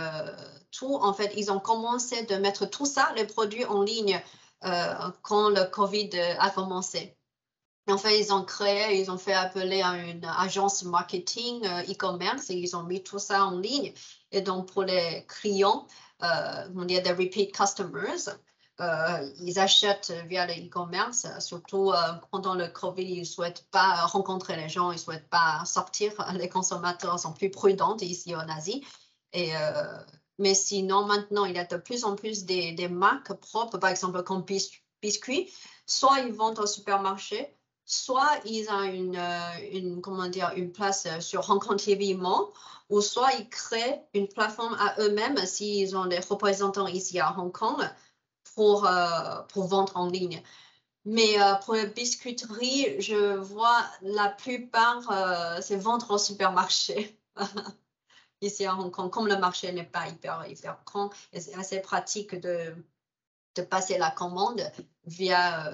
tout. En fait, ils ont commencé de mettre tout ça, les produits en ligne, quand le Covid a commencé. En fait, ils ont fait appeler à une agence marketing e-commerce et ils ont mis tout ça en ligne. Et donc, pour les clients, on y a des repeat customers. Ils achètent via le e-commerce, surtout pendant le Covid, ils ne souhaitent pas rencontrer les gens, ils ne souhaitent pas sortir. Les consommateurs sont plus prudents ici en Asie. Et mais sinon, maintenant, il y a de plus en plus des marques propres, par exemple comme biscuits. Soit ils vendent au supermarché, soit ils ont une place sur Hong Kong TV Mall, ou soit ils créent une plateforme à eux-mêmes s'ils ont des représentants ici à Hong Kong pour vendre en ligne. Mais pour la biscuiterie, je vois la plupart, c'est vendre au supermarché. Ici à Hong Kong, comme le marché n'est pas hyper grand, c'est assez pratique de passer la commande via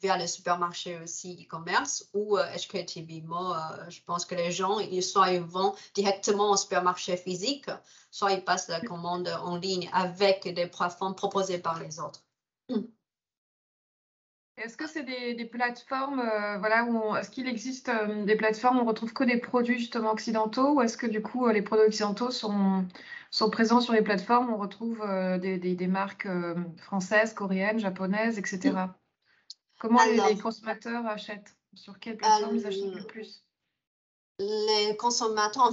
le supermarché aussi e-commerce ou HKTV Mall. Je pense que les gens, soit ils vont directement au supermarché physique, soit ils passent la commande en ligne avec des plateformes proposées par les autres. Est-ce que c'est des plateformes, est-ce qu'il existe des plateformes où on retrouve que des produits justement occidentaux, ou est-ce que du coup les produits occidentaux sont présents sur les plateformes où on retrouve des marques françaises, coréennes, japonaises, etc. Comment les consommateurs achètent? Sur quelle plateforme ils achètent le plus? Les consommateurs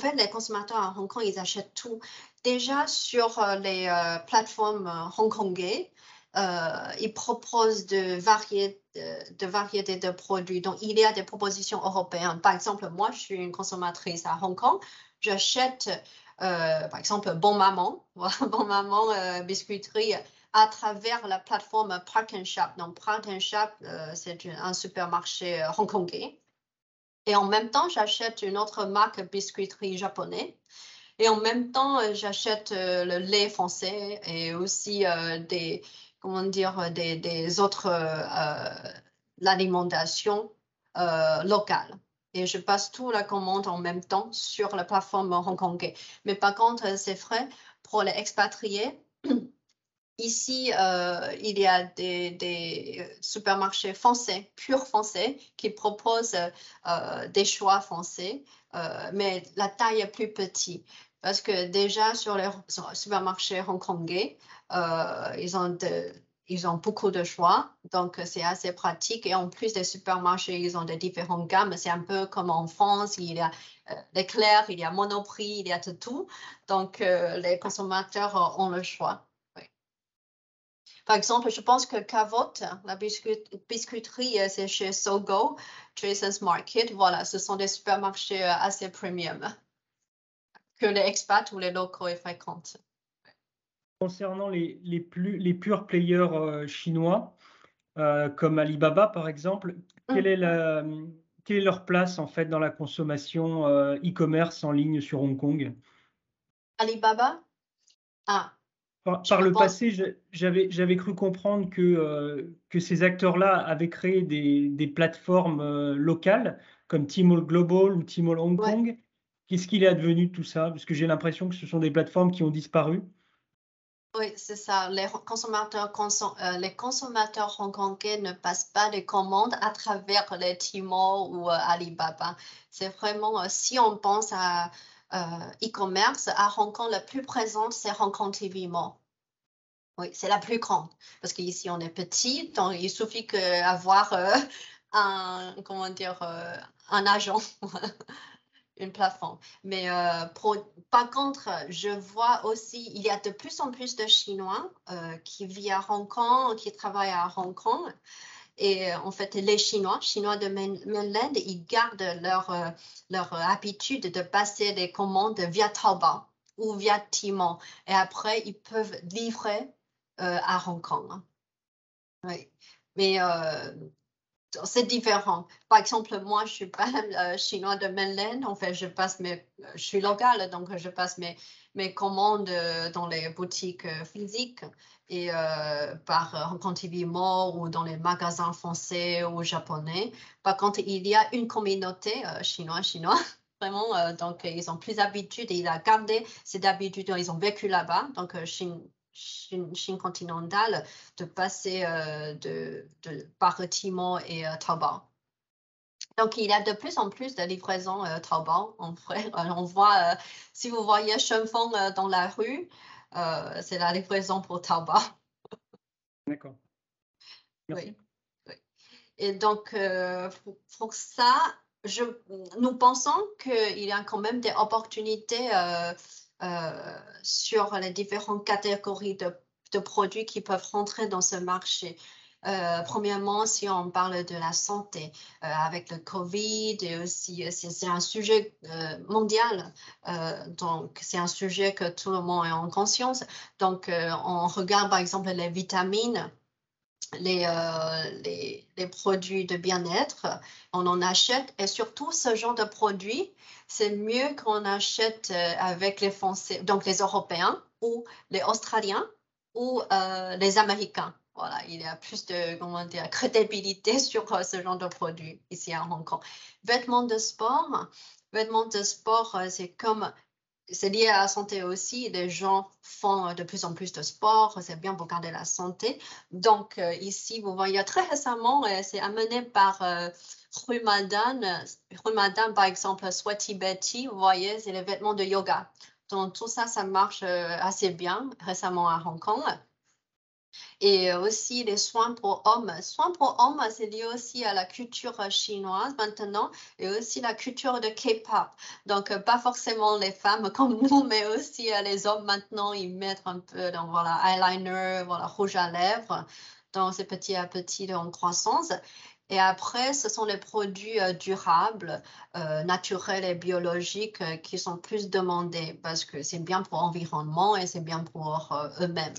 à Hong Kong, ils achètent tout. Déjà sur les plateformes hongkongais, ils proposent de variétés de produits. Donc, il y a des propositions européennes. Par exemple, moi, je suis une consommatrice à Hong Kong. J'achète, par exemple, Bon Maman, Bon Maman biscuiterie à travers la plateforme Park and Shop. Donc, Park and Shop, c'est un supermarché hongkongais. Et en même temps, j'achète une autre marque biscuiterie japonaise. Et en même temps, j'achète le lait français et aussi des autres l'alimentation locale. Et je passe toute la commande en même temps sur la plateforme hongkongais. Mais par contre, c'est vrai pour les expatriés. Ici, il y a des supermarchés français, purs français, qui proposent des choix français, mais la taille est plus petite. Parce que déjà, sur les supermarchés hongkongais, ils ont beaucoup de choix, donc c'est assez pratique. Et en plus des supermarchés, ils ont des différentes gammes. C'est un peu comme en France, il y a Leclerc, il y a Monoprix, il y a de tout. Donc, les consommateurs ont le choix. Par exemple, je pense que Cavotte, la biscuiterie, c'est chez Sogo, Jason's Market. Voilà, ce sont des supermarchés assez premium que les expats ou les locaux fréquentent. Concernant les purs players chinois, comme Alibaba par exemple, quelle est leur place en fait dans la consommation e-commerce en ligne sur Hong Kong? Alibaba? Ah. Par le passé, j'avais cru comprendre que ces acteurs-là avaient créé des plateformes locales comme Tmall Global ou Tmall Hong Kong. Qu'est-ce qu'il est advenu de tout ça? Parce que j'ai l'impression que ce sont des plateformes qui ont disparu. Oui, c'est ça. Les consommateurs hongkongais ne passent pas les commandes à travers les Tmall ou Alibaba. C'est vraiment, si on pense à e-commerce, à Hong Kong, la plus présente, c'est Hong Kong TV Mall. Oui, c'est la plus grande. Parce qu'ici, on est petit, donc il suffit d'avoir un agent. Une plateforme. Mais par contre, je vois aussi, il y a de plus en plus de Chinois qui vivent à Hong Kong, qui travaillent à Hong Kong. Et en fait, les Chinois de mainland, ils gardent leur habitude de passer les commandes via Taobao ou via Tmall. Et après, ils peuvent livrer à Hong Kong. Oui. Mais c'est différent. Par exemple, moi, je suis pas chinois de mainland. En fait, je suis locale, donc je passe mes commandes dans les boutiques physiques et par Hong Kong TV Mall ou dans les magasins français ou japonais. Par contre, il y a une communauté chinois, vraiment. Donc, ils ont plus d'habitude et ils ont gardé ces habitudes. Ils ont vécu là-bas. Donc, Chine continentale, de passer par Tmall et Taobao. Donc, il y a de plus en plus de livraisons Taobao. En vrai, on voit, si vous voyez Shenfeng dans la rue, c'est la livraison pour Taobao. D'accord. Merci. Oui. Et donc, pour ça, nous pensons qu'il y a quand même des opportunités sur les différentes catégories de produits qui peuvent rentrer dans ce marché. Premièrement, si on parle de la santé, avec le Covid, et aussi c'est un sujet mondial, donc c'est un sujet que tout le monde est en conscience. Donc, on regarde par exemple les vitamines, les produits de bien-être, on en achète, et surtout ce genre de produits, c'est mieux qu'on achète avec les Français, donc les Européens ou les Australiens ou les Américains. Voilà, il y a plus de crédibilité sur ce genre de produits ici à Hong Kong. Vêtements de sport, c'est lié à la santé aussi. Les gens font de plus en plus de sport. C'est bien pour garder la santé. Donc, ici, vous voyez, très récemment, c'est amené par Rue Madame, par exemple, Sweaty Betty. Vous voyez, c'est les vêtements de yoga. Donc, tout ça, ça marche assez bien récemment à Hong Kong. Et aussi les soins pour hommes. Soins pour hommes, c'est lié aussi à la culture chinoise maintenant et aussi la culture de K-pop. Donc, pas forcément les femmes comme nous, mais aussi les hommes maintenant, ils mettent un peu dans, voilà, eyeliner, voilà, rouge à lèvres. Donc, c'est petit à petit en croissance. Et après, ce sont les produits durables, naturels et biologiques qui sont plus demandés parce que c'est bien pour l'environnement et c'est bien pour eux-mêmes.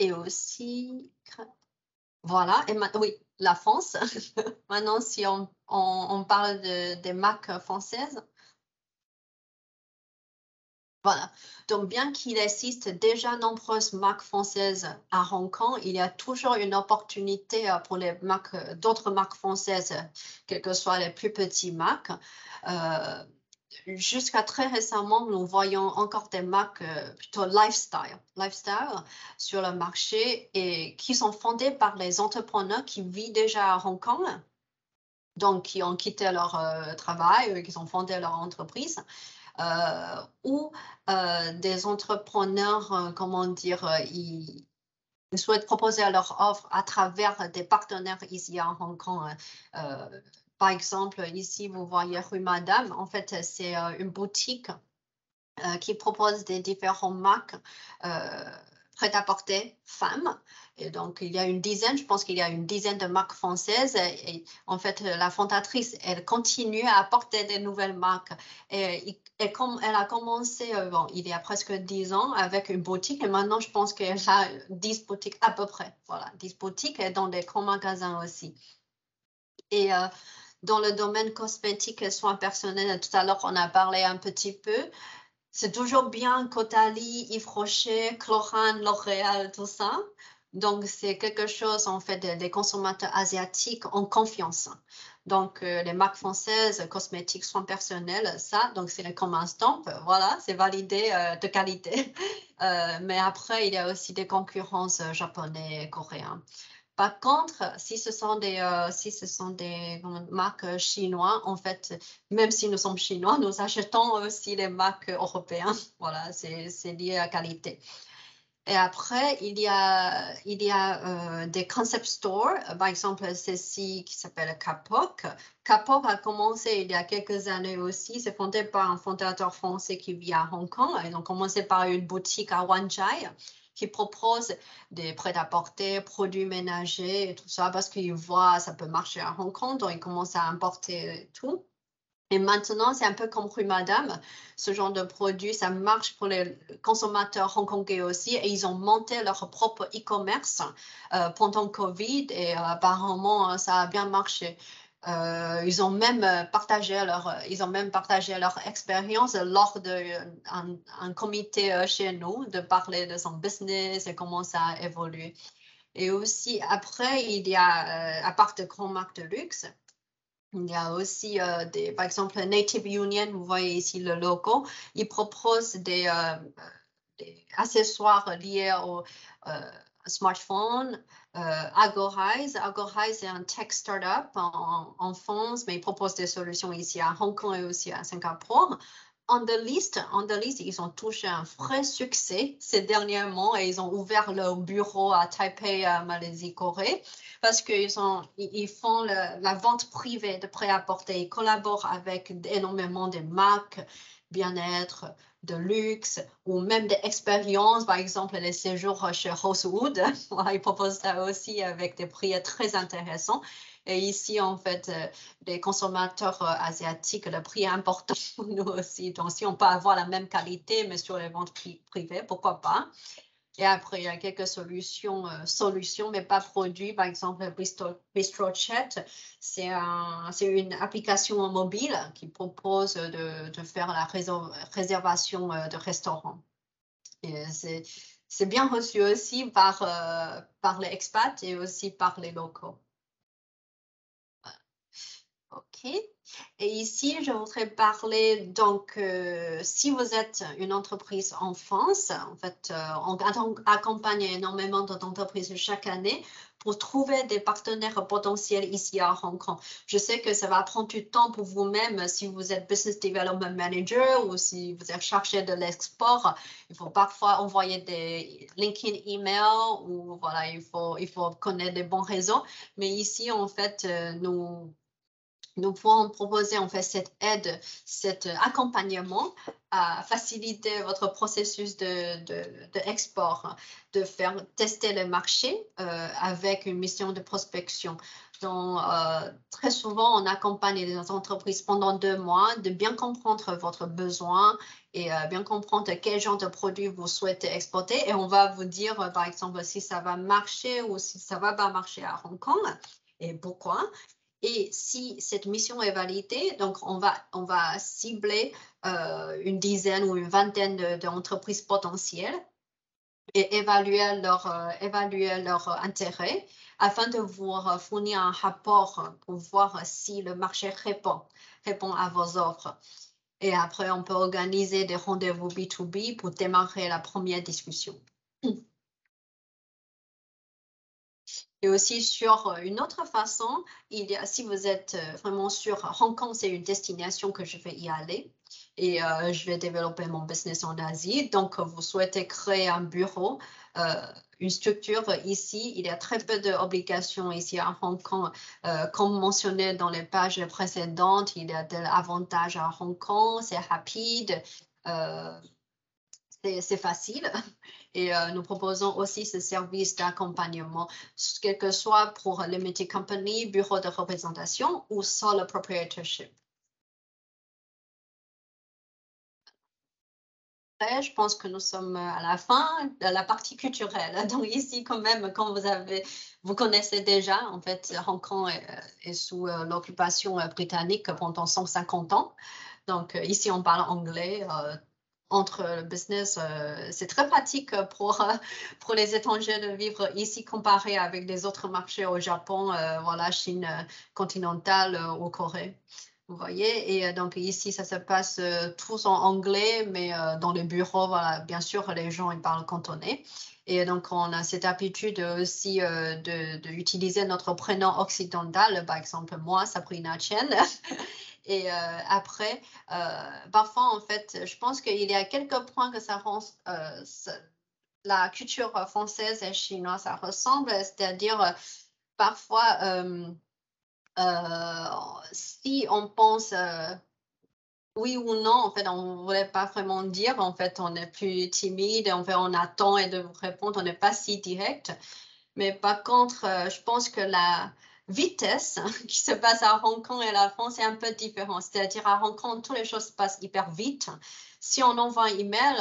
Et aussi, voilà, et oui, la France. Maintenant, si on parle des marques françaises. Voilà, donc bien qu'il existe déjà nombreuses marques françaises à Hong Kong, il y a toujours une opportunité pour les marques, d'autres marques françaises, quelles que soient les plus petites marques. Jusqu'à très récemment, nous voyons encore des marques plutôt lifestyle sur le marché et qui sont fondées par les entrepreneurs qui vivent déjà à Hong Kong, donc qui ont quitté leur travail, qui ont fondé leur entreprise, ou des entrepreneurs, comment dire, ils souhaitent proposer leur offre à travers des partenaires ici à Hong Kong. Par exemple, ici, vous voyez rue Madame. En fait, c'est une boutique qui propose des différentes marques prêt-à-porter femmes. Et donc, il y a une dizaine, je pense qu'il y a une dizaine de marques françaises. Et en fait, la fondatrice, elle continue à apporter des nouvelles marques. Et comme elle a commencé, bon, il y a presque 10 ans avec une boutique. Et maintenant, je pense qu'elle a 10 boutiques à peu près. Voilà, 10 boutiques et dans des grands magasins aussi. Et dans le domaine cosmétique et soins personnels, tout à l'heure, on a parlé un petit peu. C'est toujours bien Caudalie, Yves Rocher, Chlorane, L'Oréal, tout ça. Donc, c'est quelque chose, en fait, des consommateurs asiatiques ont confiance. Donc, les marques françaises, cosmétiques, soins personnels, ça, donc c'est comme un stamp, voilà, c'est validé de qualité. Mais après, il y a aussi des concurrences japonais et coréens. Par contre, si ce sont des marques chinoises, en fait, même si nous sommes chinois, nous achetons aussi les marques européennes. Voilà, c'est lié à la qualité. Et après, il y a des concept stores, par exemple, ceci qui s'appelle Kapok. Kapok a commencé il y a quelques années aussi. C'est fondé par un fondateur français qui vit à Hong Kong. Ils ont commencé par une boutique à Wan Chai qui propose des prêt-à-porter, produits ménagers et tout ça parce qu'ils voient ça peut marcher à Hong Kong, donc ils commencent à importer tout. Et maintenant, c'est un peu comme rue Madame. Ce genre de produit, ça marche pour les consommateurs hongkongais aussi. Et ils ont monté leur propre e-commerce pendant Covid. Et apparemment, ça a bien marché. Ils ont même partagé leur expérience lors d'un comité chez nous, de parler de son business et comment ça a évolué. Et aussi, après, il y a, à part de grandes marques de luxe, il y a aussi, par exemple, Native Union, vous voyez ici le logo, ils proposent des accessoires liés au smartphone. Agorize, c'est un tech startup en France, mais ils proposent des solutions ici à Hong Kong et aussi à Singapour. On the list, ils ont touché un vrai succès ces dernièrement et ils ont ouvert leur bureau à Taipei, Malaisie, Corée, parce qu'ils font la vente privée de prêt-à-porter. Ils collaborent avec énormément de marques, bien-être, de luxe ou même des expériences, par exemple les séjours chez Rosewood. Ils proposent ça aussi avec des prix très intéressants. Et ici, en fait, les consommateurs asiatiques, le prix est important pour nous aussi. Donc, si on peut avoir la même qualité, mais sur les ventes privées, pourquoi pas? Et après, il y a quelques solutions, mais pas produits. Par exemple, BistroChat, c'est une application mobile qui propose de faire la réservation de restaurants. Et c'est bien reçu aussi par les expats et aussi par les locaux. OK. Et ici, je voudrais parler, donc, si vous êtes une entreprise en France, en fait, on accompagne énormément d'entreprises chaque année pour trouver des partenaires potentiels ici à Hong Kong. Je sais que ça va prendre du temps pour vous-même si vous êtes Business Development Manager ou si vous êtes chargé de l'export. Il faut parfois envoyer des LinkedIn emails ou voilà, il faut connaître des bons réseaux. Mais ici, en fait, nous pouvons proposer en fait cette aide, cet accompagnement à faciliter votre processus d'export, de faire tester le marché avec une mission de prospection. Donc, très souvent, on accompagne les entreprises pendant 2 mois de bien comprendre votre besoin et bien comprendre quel genre de produit vous souhaitez exporter. Et on va vous dire, par exemple, si ça va marcher ou si ça va pas marcher à Hong Kong et pourquoi. Et si cette mission est validée, donc on va cibler une dizaine ou une vingtaine d'entreprises potentielles et évaluer leur intérêt afin de vous fournir un rapport pour voir si le marché répond à vos offres. Et après, on peut organiser des rendez-vous B2B pour démarrer la première discussion. Et aussi sur une autre façon, si vous êtes vraiment sur Hong Kong, c'est une destination que je vais y aller et je vais développer mon business en Asie. Donc, vous souhaitez créer un bureau, une structure ici. Il y a très peu d'obligations ici à Hong Kong. Comme mentionné dans les pages précédentes, il y a des avantages à Hong Kong, c'est rapide. C'est facile et nous proposons aussi ce service d'accompagnement, quel que soit pour limited company, bureau de représentation ou sole proprietorship. Après, je pense que nous sommes à la fin de la partie culturelle. Donc ici, quand même, quand vous connaissez déjà, en fait, Hong Kong est sous l'occupation britannique pendant 150 ans. Donc ici, on parle anglais. Entre le business, c'est très pratique pour les étrangers de vivre ici comparé avec les autres marchés au Japon, voilà, Chine continentale ou Corée. Vous voyez, et donc ici, ça se passe tous en anglais, mais dans les bureaux, voilà, bien sûr, les gens ils parlent cantonais. Et donc, on a cette habitude aussi d'utiliser notre prénom occidental, par exemple, moi, Sabrina Chen. Et après, parfois, en fait, je pense qu'il y a quelques points que ça rend la culture française et chinoise, ça ressemble, c'est-à-dire parfois, si on pense oui ou non, en fait, on ne voulait pas vraiment dire, en fait, on est plus timide, en fait, on attend et de vous répondre, on n'est pas si direct. Mais par contre, je pense que la vitesse qui se passe à Hong Kong et la France est un peu différente. C'est-à-dire à Hong Kong, toutes les choses se passent hyper vite. Si on envoie un email,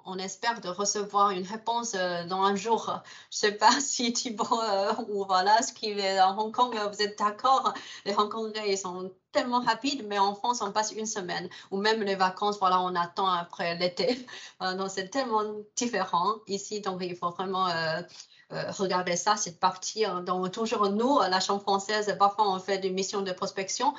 on espère de recevoir une réponse dans un jour. Je ne sais pas si Thibaut ou voilà, ce qui est à Hong Kong, vous êtes d'accord. Les Hongkongais, ils sont tellement rapides, mais en France, on passe une semaine. Ou même les vacances, voilà, on attend après l'été. Donc, c'est tellement différent ici. Donc, il faut vraiment... regardez ça, cette partie. Donc, toujours nous, la Chambre française, parfois on fait des missions de prospection.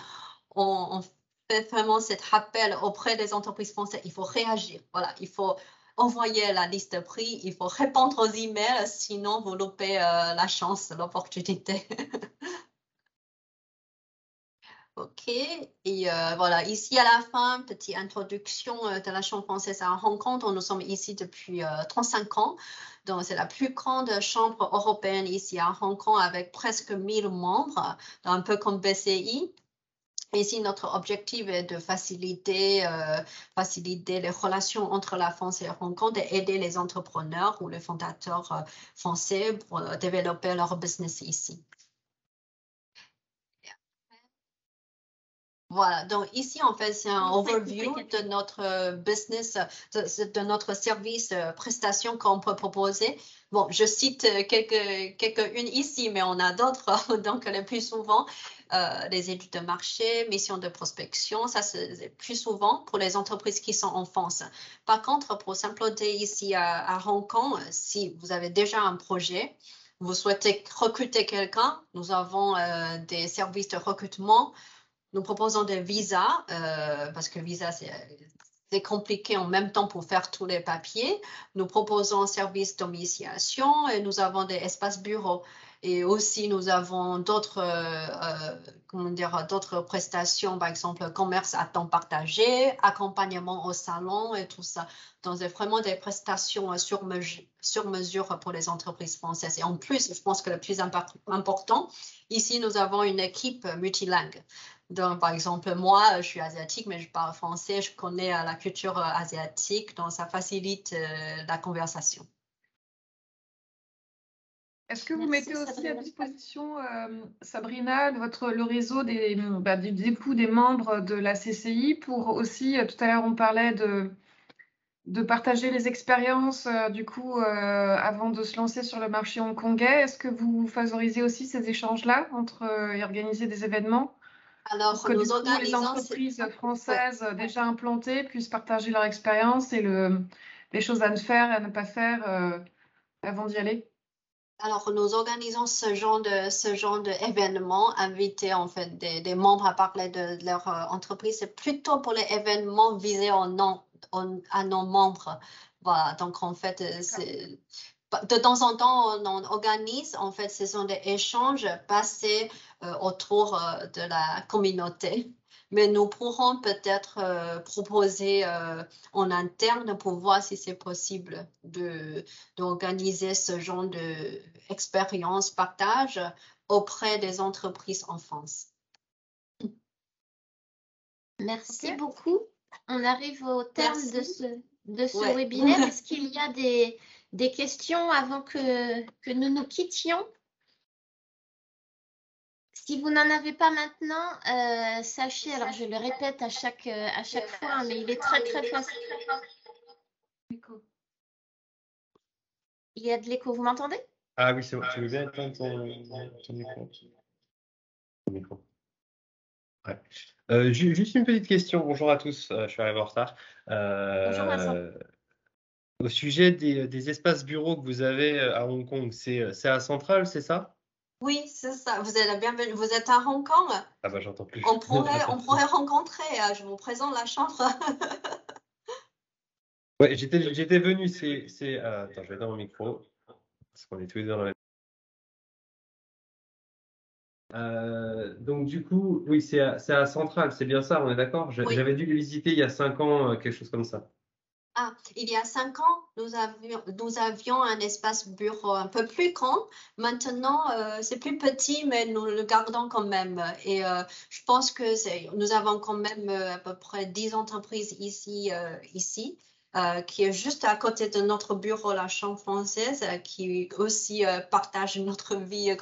On fait vraiment cet rappel auprès des entreprises françaises. Il faut réagir. Voilà, il faut envoyer la liste de prix. Il faut répondre aux emails, sinon vous loupez la chance, l'opportunité. OK, et voilà, ici à la fin, petite introduction de la Chambre française à Hong Kong. Nous sommes ici depuis 35 ans. Donc, c'est la plus grande chambre européenne ici à Hong Kong avec presque 1000 membres, un peu comme BCI. Ici, notre objectif est de faciliter les relations entre la France et Hong Kong, d'aider les entrepreneurs ou les fondateurs français pour développer leur business ici. Voilà, donc ici, en fait, c'est un overview de notre business, de notre service prestation qu'on peut proposer. Bon, je cite quelques-unes ici, mais on a d'autres. Donc, le plus souvent, les études de marché, mission de prospection, ça, c'est plus souvent pour les entreprises qui sont en France. Par contre, pour s'implanter ici à Hong Kong, si vous avez déjà un projet, vous souhaitez recruter quelqu'un, nous avons des services de recrutement Nous proposons des visas, parce que visa, c'est compliqué en même temps pour faire tous les papiers. Nous proposons un service domiciliation et nous avons des espaces bureaux. Et aussi, nous avons d'autres prestations, par exemple, commerce à temps partagé, accompagnement au salon et tout ça. Donc, c'est vraiment des prestations sur mesure pour les entreprises françaises. Et en plus, je pense que le plus important, ici, nous avons une équipe multilingue. Donc, par exemple, moi, je suis asiatique, mais je parle français, je connais la culture asiatique, donc ça facilite la conversation. Est-ce que vous mettez aussi à disposition, Sabrina, le réseau des époux des membres de la CCI pour aussi, tout à l'heure on parlait de partager les expériences avant de se lancer sur le marché hongkongais. Est-ce que vous favorisez aussi ces échanges-là et organiser des événements Alors, pour que les entreprises françaises déjà implantées puissent partager leur expérience et les choses à ne faire et à ne pas faire avant d'y aller? Alors, nous organisons ce genre d'événement, inviter en fait des membres à parler de leur entreprise. C'est plutôt pour les événements visés à nos membres. Voilà, donc en fait, de temps en temps, on organise, en fait, ce sont des échanges passés autour de la communauté. Mais nous pourrons peut-être proposer en interne pour voir si c'est possible d'organiser ce genre d'expérience, partage auprès des entreprises en France. Merci beaucoup. On arrive au terme de ce webinaire. Est-ce qu'il y a des questions avant que nous nous quittions? Si vous n'en avez pas maintenant, sachez, alors je le répète à chaque fois, mais il est très très facile. Il y a de l'écho, vous m'entendez? Ah oui, c'est bon. Tu veux bien éteindre ton micro? Ton micro. Ouais. Juste une petite question. Bonjour à tous. Je suis arrivé en retard. Bonjour Vincent. Au sujet des espaces bureaux que vous avez à Hong Kong, c'est à Central, c'est ça? Oui, c'est ça. Vous êtes la bienvenue. Vous êtes à Hong Kong? Ah bah j'entends plus. On pourrait rencontrer. Je vous présente la chambre. Ouais, j'étais venu. Attends, je vais dans mon micro parce qu'on est tous les deux dans la. Donc du coup, oui, c'est à Central, c'est bien ça, on est d'accord? Oui. J'avais dû le visiter il y a 5 ans, quelque chose comme ça. Ah, il y a 5 ans, nous avions un espace bureau un peu plus grand. Maintenant, c'est plus petit, mais nous le gardons quand même. Et je pense que nous avons quand même à peu près 10 entreprises ici, qui est juste à côté de notre bureau, la Chambre française, qui aussi partage notre vie,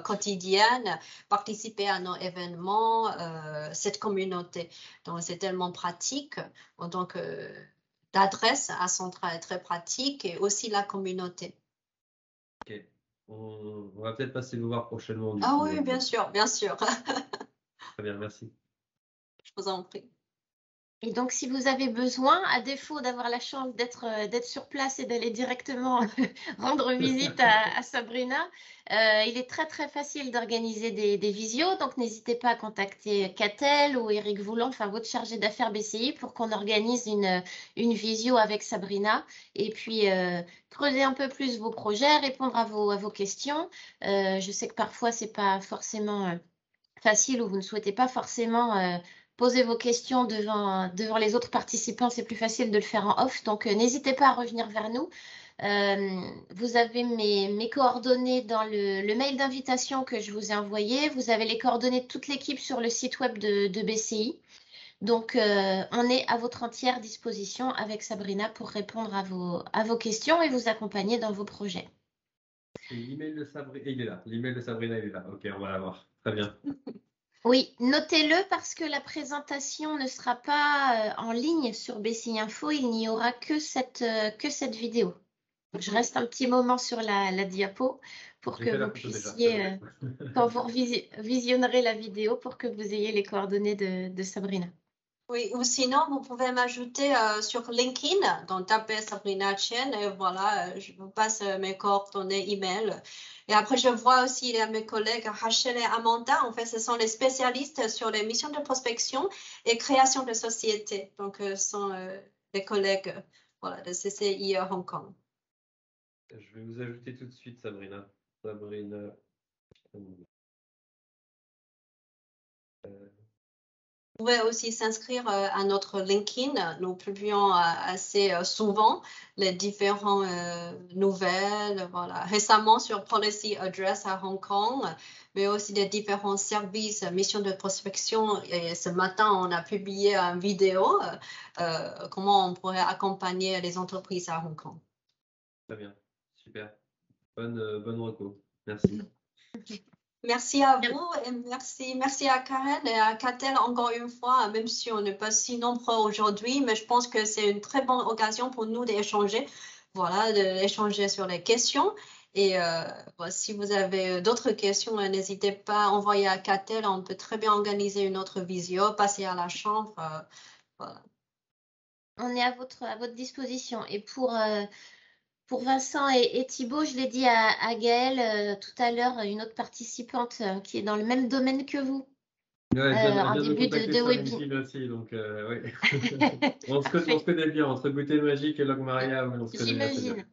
quotidienne, participer à nos événements, cette communauté. Donc, c'est tellement pratique. Donc, l'adresse à Central est très pratique et aussi la communauté. Ok. On va peut-être passer vous voir prochainement. Oui, bien sûr, bien sûr. Très bien, merci. Je vous en prie. Et donc, si vous avez besoin, à défaut d'avoir la chance d'être sur place et d'aller directement rendre visite à Sabrina, il est très très facile d'organiser des visios. Donc, n'hésitez pas à contacter Catel ou Eric Voulant, enfin votre chargé d'affaires BCI, pour qu'on organise une visio avec Sabrina. Et puis, creuser un peu plus vos projets, répondre à vos questions. Je sais que parfois, c'est pas forcément facile ou vous ne souhaitez pas forcément poser vos questions devant les autres participants, c'est plus facile de le faire en off. Donc, n'hésitez pas à revenir vers nous. Vous avez mes coordonnées dans le mail d'invitation que je vous ai envoyé. Vous avez les coordonnées de toute l'équipe sur le site web de BCI. Donc, on est à votre entière disposition avec Sabrina pour répondre à vos questions et vous accompagner dans vos projets. L'email de Sabrina, il est là. L'email de Sabrina, il est là. Ok, on va l'avoir. Très bien. Oui, notez-le parce que la présentation ne sera pas en ligne sur BCI Info, il n'y aura que cette vidéo. Donc, je reste un petit moment sur la diapo pour que vous puissiez, quand vous visionnerez la vidéo, pour que vous ayez les coordonnées de Sabrina. Oui, ou sinon, vous pouvez m'ajouter sur LinkedIn, donc tapez Sabrina Chen et voilà, je vous passe mes coordonnées email. Et après, je vois aussi mes collègues Rachel et Amanda, en fait, ce sont les spécialistes sur les missions de prospection et création de sociétés. Donc, ce sont les collègues voilà, de CCI Hong Kong. Je vais vous ajouter tout de suite, Sabrina. Sabrina. Vous pouvez aussi s'inscrire à notre LinkedIn. Nous publions assez souvent les différentes nouvelles. Voilà. Récemment sur Policy Address à Hong Kong, mais aussi des différents services, missions de prospection. Et ce matin, on a publié une vidéo comment on pourrait accompagner les entreprises à Hong Kong. Très bien, super. Bonne reco. Merci. Merci à vous et merci à Karen et à Catel encore une fois, même si on n'est pas si nombreux aujourd'hui, mais je pense que c'est une très bonne occasion pour nous d'échanger, voilà, d'échanger sur les questions. Et si vous avez d'autres questions, n'hésitez pas à envoyer à Catel, on peut très bien organiser une autre visio, passer à la chambre, voilà. On est à votre disposition. Et pour Vincent et Thibaut, je l'ai dit à Gaëlle tout à l'heure, une autre participante qui est dans le même domaine que vous. Ouais, en début de sur webinaire. LinkedIn aussi, donc oui. on se connaît bien, entre Goûter Magique et Logmaria, on se connaît assez bien.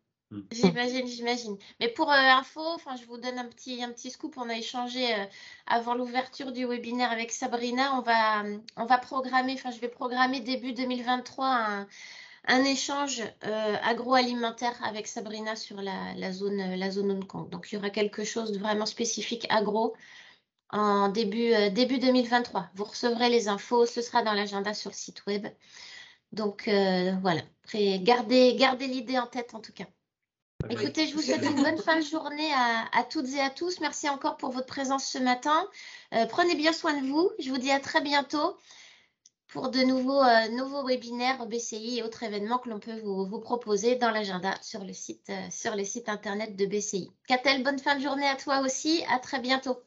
J'imagine. Mais pour info, je vous donne un petit scoop. On a échangé avant l'ouverture du webinaire avec Sabrina. On va programmer, je vais programmer début 2023 un échange agroalimentaire avec Sabrina sur la zone Hong Kong. Donc, il y aura quelque chose de vraiment spécifique agro en début 2023. Vous recevrez les infos, ce sera dans l'agenda sur le site web. Donc, voilà. Après, gardez l'idée en tête en tout cas. Écoutez, je vous souhaite une bonne fin de journée à toutes et à tous. Merci encore pour votre présence ce matin. Prenez bien soin de vous. Je vous dis à très bientôt pour de nouveaux webinaires BCI et autres événements que l'on peut vous proposer dans l'agenda sur le site internet de BCI. Catel, bonne fin de journée à toi aussi. À très bientôt.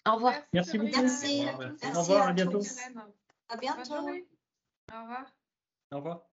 Au revoir. Merci beaucoup. Merci. Au revoir, à bientôt. À bientôt. Bonne journée. Au revoir. Au revoir.